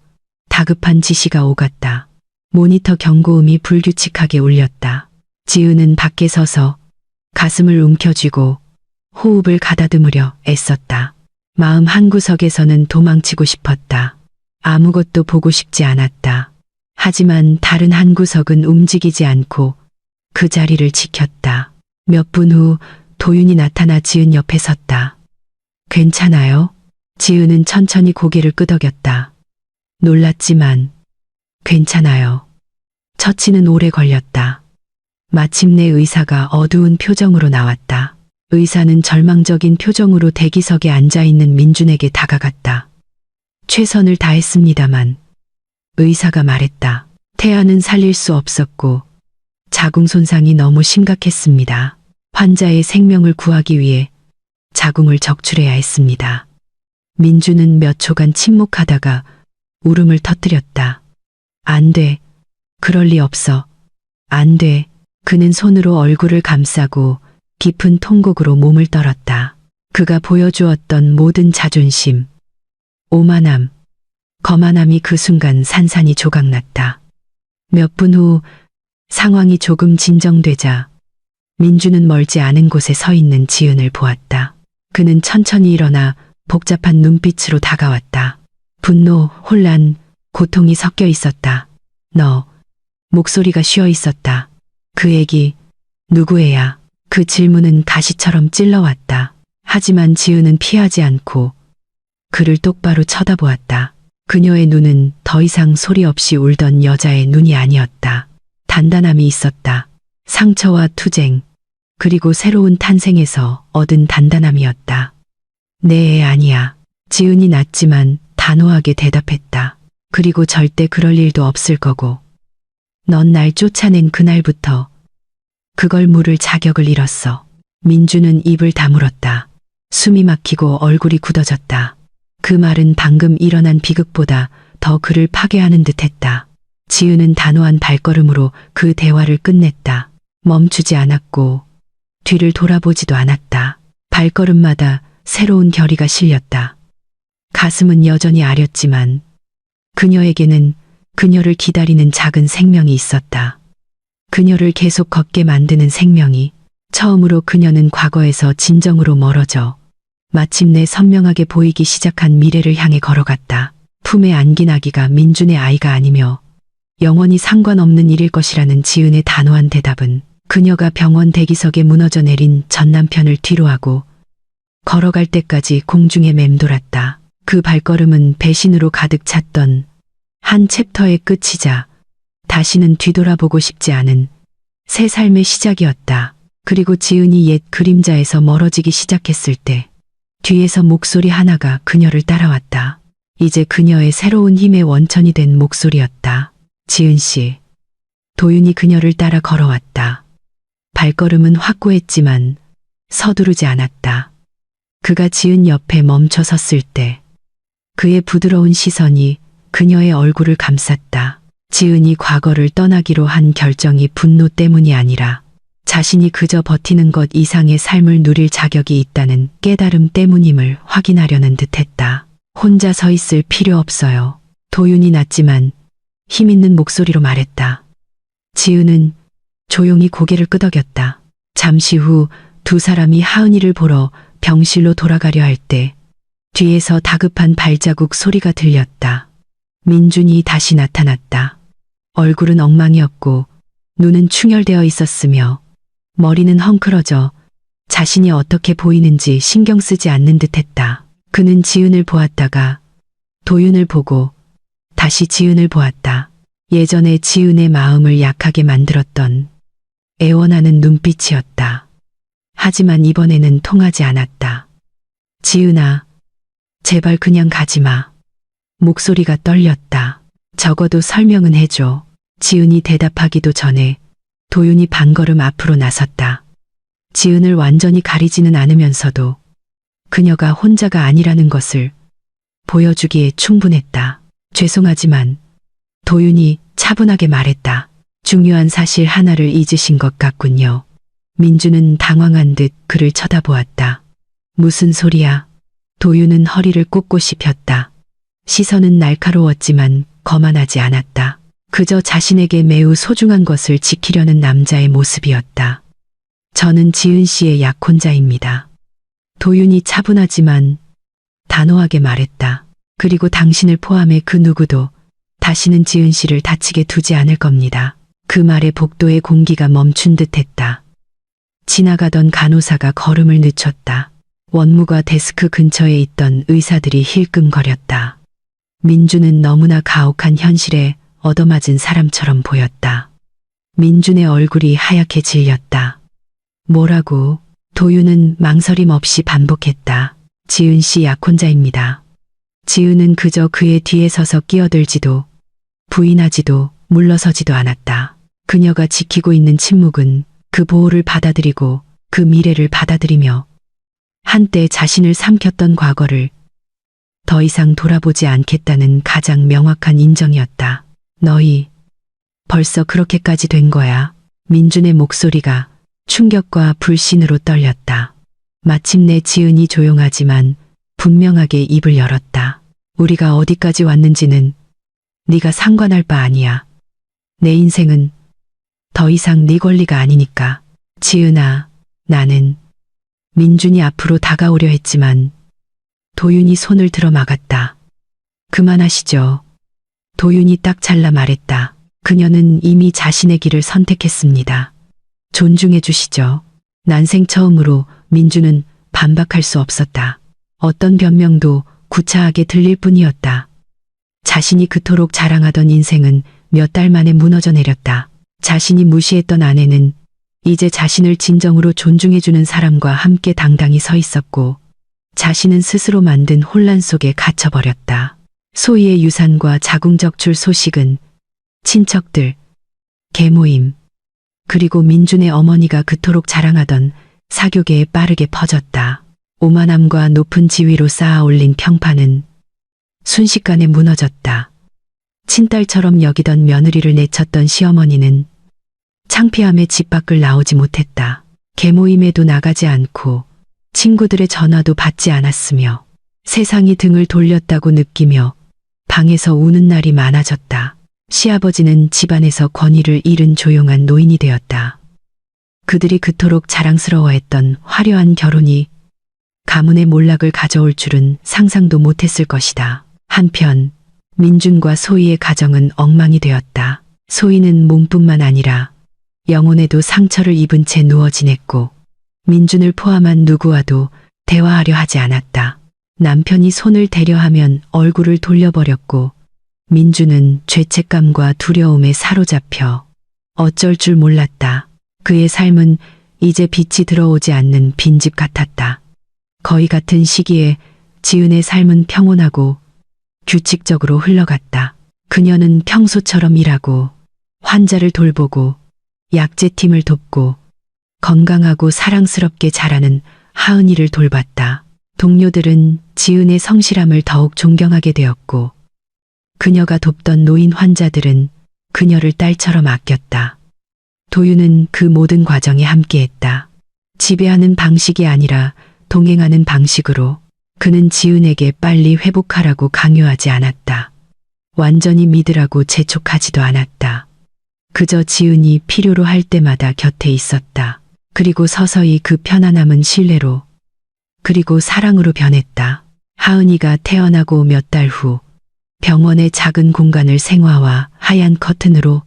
다급한 지시가 오갔다. 모니터 경고음이 불규칙하게 울렸다. 지은은 밖에 서서 가슴을 움켜쥐고 호흡을 가다듬으려 애썼다. 마음 한구석에서는 도망치고 싶었다. 아무것도 보고 싶지 않았다. 하지만 다른 한구석은 움직이지 않고 그 자리를 지켰다. 몇 분 후 도윤이 나타나 지은 옆에 섰다. 괜찮아요? 지은은 천천히 고개를 끄덕였다. 놀랐지만 괜찮아요. 처치는 오래 걸렸다. 마침내 의사가 어두운 표정으로 나왔다. 의사는 절망적인 표정으로 대기석에 앉아있는 민준에게 다가갔다. 최선을 다했습니다만 의사가 말했다. 태아는 살릴 수 없었고 자궁 손상이 너무 심각했습니다. 환자의 생명을 구하기 위해 자궁을 적출해야 했습니다. 민준은 몇 초간 침묵하다가 울음을 터뜨렸다. 안 돼. 그럴 리 없어. 안 돼. 그는 손으로 얼굴을 감싸고 깊은 통곡으로 몸을 떨었다. 그가 보여주었던 모든 자존심, 오만함, 거만함이 그 순간 산산이 조각났다. 몇 분 후 상황이 조금 진정되자 민주는 멀지 않은 곳에 서 있는 지은을 보았다. 그는 천천히 일어나 복잡한 눈빛으로 다가왔다. 분노, 혼란, 고통이 섞여 있었다. 너, 목소리가 쉬어 있었다. 그 애기, 누구 애야? 그 질문은 가시처럼 찔러왔다. 하지만 지은은 피하지 않고 그를 똑바로 쳐다보았다. 그녀의 눈은 더 이상 소리 없이 울던 여자의 눈이 아니었다. 단단함이 있었다. 상처와 투쟁, 그리고 새로운 탄생에서 얻은 단단함이었다. 내 애 아니야. 지은이 낮지만 단호하게 대답했다. 그리고 절대 그럴 일도 없을 거고. 넌 날 쫓아낸 그날부터 그걸 물을 자격을 잃었어. 민주는 입을 다물었다. 숨이 막히고 얼굴이 굳어졌다. 그 말은 방금 일어난 비극보다 더 그를 파괴하는 듯했다. 지은은 단호한 발걸음으로 그 대화를 끝냈다. 멈추지 않았고 뒤를 돌아보지도 않았다. 발걸음마다 새로운 결의가 실렸다. 가슴은 여전히 아렸지만 그녀에게는 그녀를 기다리는 작은 생명이 있었다. 그녀를 계속 걷게 만드는 생명이. 처음으로 그녀는 과거에서 진정으로 멀어져 마침내 선명하게 보이기 시작한 미래를 향해 걸어갔다. 품에 안긴 아기가 민준의 아이가 아니며 영원히 상관없는 일일 것이라는 지은의 단호한 대답은 그녀가 병원 대기석에 무너져 내린 전 남편을 뒤로하고 걸어갈 때까지 공중에 맴돌았다. 그 발걸음은 배신으로 가득 찼던 한 챕터의 끝이자 다시는 뒤돌아보고 싶지 않은 새 삶의 시작이었다. 그리고 지은이 옛 그림자에서 멀어지기 시작했을 때 뒤에서 목소리 하나가 그녀를 따라왔다. 이제 그녀의 새로운 힘의 원천이 된 목소리였다. 지은 씨. 도윤이 그녀를 따라 걸어왔다. 발걸음은 확고했지만 서두르지 않았다. 그가 지은 옆에 멈춰 섰을 때 그의 부드러운 시선이 그녀의 얼굴을 감쌌다. 지은이 과거를 떠나기로 한 결정이 분노 때문이 아니라 자신이 그저 버티는 것 이상의 삶을 누릴 자격이 있다는 깨달음 때문임을 확인하려는 듯했다. 혼자 서 있을 필요 없어요. 도윤이 낮지만 힘있는 목소리로 말했다. 지은은 조용히 고개를 끄덕였다. 잠시 후 두 사람이 하은이를 보러 병실로 돌아가려 할 때 뒤에서 다급한 발자국 소리가 들렸다. 민준이 다시 나타났다. 얼굴은 엉망이었고 눈은 충혈되어 있었으며 머리는 헝클어져 자신이 어떻게 보이는지 신경 쓰지 않는 듯했다. 그는 지은을 보았다가 도윤을 보고 다시 지은을 보았다. 예전에 지은의 마음을 약하게 만들었던 애원하는 눈빛이었다. 하지만 이번에는 통하지 않았다. 지은아, 제발 그냥 가지마. 목소리가 떨렸다. 적어도 설명은 해줘. 지은이 대답하기도 전에 도윤이 반걸음 앞으로 나섰다. 지은을 완전히 가리지는 않으면서도 그녀가 혼자가 아니라는 것을 보여주기에 충분했다. 죄송하지만 도윤이 차분하게 말했다. 중요한 사실 하나를 잊으신 것 같군요. 민주는 당황한 듯 그를 쳐다보았다. 무슨 소리야? 도윤은 허리를 꼿꼿이 폈다. 시선은 날카로웠지만 거만하지 않았다. 그저 자신에게 매우 소중한 것을 지키려는 남자의 모습이었다. 저는 지은 씨의 약혼자입니다. 도윤이 차분하지만 단호하게 말했다. 그리고 당신을 포함해 그 누구도 다시는 지은 씨를 다치게 두지 않을 겁니다. 그 말에 복도의 공기가 멈춘 듯했다. 지나가던 간호사가 걸음을 늦췄다. 원무과 데스크 근처에 있던 의사들이 힐끔거렸다. 민주는 너무나 가혹한 현실에 얻어맞은 사람처럼 보였다. 민준의 얼굴이 하얗게 질렸다. 뭐라고? 도윤은 망설임 없이 반복했다. 지은 씨 약혼자입니다. 지은은 그저 그의 뒤에 서서 끼어들지도 부인하지도 물러서지도 않았다. 그녀가 지키고 있는 침묵은 그 보호를 받아들이고 그 미래를 받아들이며 한때 자신을 삼켰던 과거를 더 이상 돌아보지 않겠다는 가장 명확한 인정이었다. 너희 벌써 그렇게까지 된 거야. 민준의 목소리가 충격과 불신으로 떨렸다. 마침내 지은이 조용하지만 분명하게 입을 열었다. 우리가 어디까지 왔는지는 네가 상관할 바 아니야. 내 인생은 더 이상 네 권리가 아니니까. 지은아, 나는. 민준이 앞으로 다가오려 했지만 도윤이 손을 들어 막았다. 그만하시죠. 도윤이 딱 잘라 말했다. 그녀는 이미 자신의 길을 선택했습니다. 존중해 주시죠. 난생 처음으로 민주는 반박할 수 없었다. 어떤 변명도 구차하게 들릴 뿐이었다. 자신이 그토록 자랑하던 인생은 몇 달 만에 무너져 내렸다. 자신이 무시했던 아내는 이제 자신을 진정으로 존중해주는 사람과 함께 당당히 서 있었고 자신은 스스로 만든 혼란 속에 갇혀버렸다. 소희의 유산과 자궁적출 소식은 친척들, 계모임, 그리고 민준의 어머니가 그토록 자랑하던 사교계에 빠르게 퍼졌다. 오만함과 높은 지위로 쌓아 올린 평판은 순식간에 무너졌다. 친딸처럼 여기던 며느리를 내쳤던 시어머니는 창피함에 집 밖을 나오지 못했다. 계모임에도 나가지 않고 친구들의 전화도 받지 않았으며 세상이 등을 돌렸다고 느끼며 방에서 우는 날이 많아졌다. 시아버지는 집안에서 권위를 잃은 조용한 노인이 되었다. 그들이 그토록 자랑스러워했던 화려한 결혼이 가문의 몰락을 가져올 줄은 상상도 못했을 것이다. 한편 민준과 소희의 가정은 엉망이 되었다. 소희는 몸뿐만 아니라 영혼에도 상처를 입은 채 누워 지냈고 민준을 포함한 누구와도 대화하려 하지 않았다. 남편이 손을 대려 하면 얼굴을 돌려버렸고 민준은 죄책감과 두려움에 사로잡혀 어쩔 줄 몰랐다. 그의 삶은 이제 빛이 들어오지 않는 빈집 같았다. 거의 같은 시기에 지은의 삶은 평온하고 규칙적으로 흘러갔다. 그녀는 평소처럼 일하고 환자를 돌보고 약제팀을 돕고 건강하고 사랑스럽게 자라는 하은이를 돌봤다. 동료들은 지은의 성실함을 더욱 존경하게 되었고 그녀가 돕던 노인 환자들은 그녀를 딸처럼 아꼈다. 도윤은 그 모든 과정에 함께했다. 지배하는 방식이 아니라 동행하는 방식으로. 그는 지은에게 빨리 회복하라고 강요하지 않았다. 완전히 믿으라고 재촉하지도 않았다. 그저 지은이 필요로 할 때마다 곁에 있었다. 그리고 서서히 그 편안함은 신뢰로 그리고 사랑으로 변했다. 하은이가 태어나고 몇 달 후 병원의 작은 공간을 생화와 하얀 커튼으로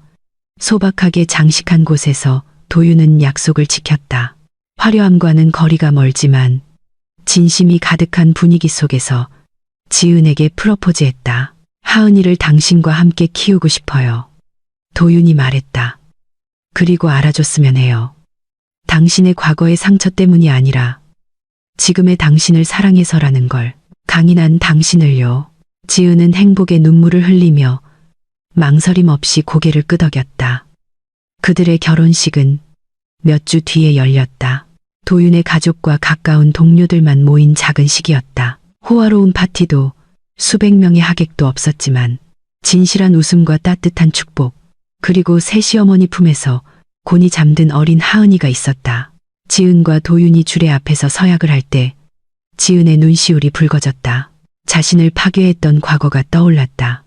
소박하게 장식한 곳에서 도윤은 약속을 지켰다. 화려함과는 거리가 멀지만 진심이 가득한 분위기 속에서 지은에게 프러포즈했다. 하은이를 당신과 함께 키우고 싶어요. 도윤이 말했다. 그리고 알아줬으면 해요. 당신의 과거의 상처 때문이 아니라 지금의 당신을 사랑해서라는 걸. 강인한 당신을요. 지은은 행복의 눈물을 흘리며 망설임 없이 고개를 끄덕였다. 그들의 결혼식은 몇 주 뒤에 열렸다. 도윤의 가족과 가까운 동료들만 모인 작은 식이었다. 호화로운 파티도 수백 명의 하객도 없었지만 진실한 웃음과 따뜻한 축복, 그리고 새 시어머니 품에서 곤히 잠든 어린 하은이가 있었다. 지은과 도윤이 주례 앞에서 서약을 할 때 지은의 눈시울이 붉어졌다. 자신을 파괴했던 과거가 떠올랐다.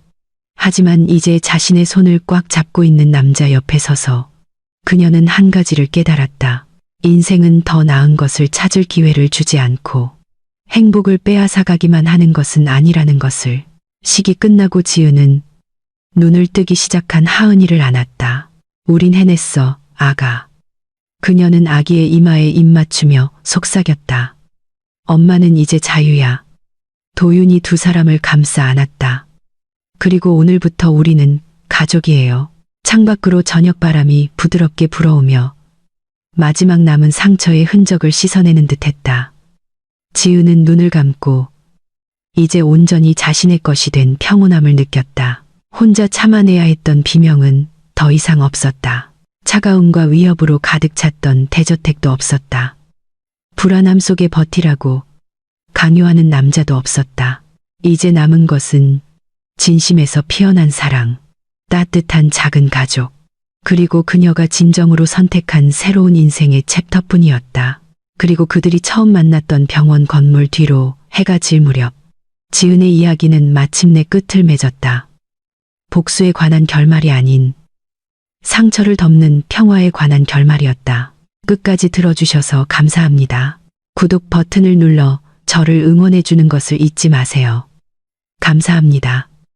하지만 이제 자신의 손을 꽉 잡고 있는 남자 옆에 서서 그녀는 한 가지를 깨달았다. 인생은 더 나은 것을 찾을 기회를 주지 않고 행복을 빼앗아가기만 하는 것은 아니라는 것을. 식이 끝나고 지은은 눈을 뜨기 시작한 하은이를 안았다. 우린 해냈어, 아가. 그녀는 아기의 이마에 입 맞추며 속삭였다. 엄마는 이제 자유야. 도윤이 두 사람을 감싸 안았다. 그리고 오늘부터 우리는 가족이에요. 창밖으로 저녁바람이 부드럽게 불어오며 마지막 남은 상처의 흔적을 씻어내는 듯했다. 지은은 눈을 감고 이제 온전히 자신의 것이 된 평온함을 느꼈다. 혼자 참아내야 했던 비명은 더 이상 없었다. 차가움과 위협으로 가득 찼던 대저택도 없었다. 불안함 속에 버티라고 강요하는 남자도 없었다. 이제 남은 것은 진심에서 피어난 사랑, 따뜻한 작은 가족, 그리고 그녀가 진정으로 선택한 새로운 인생의 챕터뿐이었다. 그리고 그들이 처음 만났던 병원 건물 뒤로 해가 질 무렵 지은의 이야기는 마침내 끝을 맺었다. 복수에 관한 결말이 아닌 상처를 덮는 평화에 관한 결말이었다. 끝까지 들어주셔서 감사합니다. 구독 버튼을 눌러 저를 응원해 주는 것을 잊지 마세요. 감사합니다.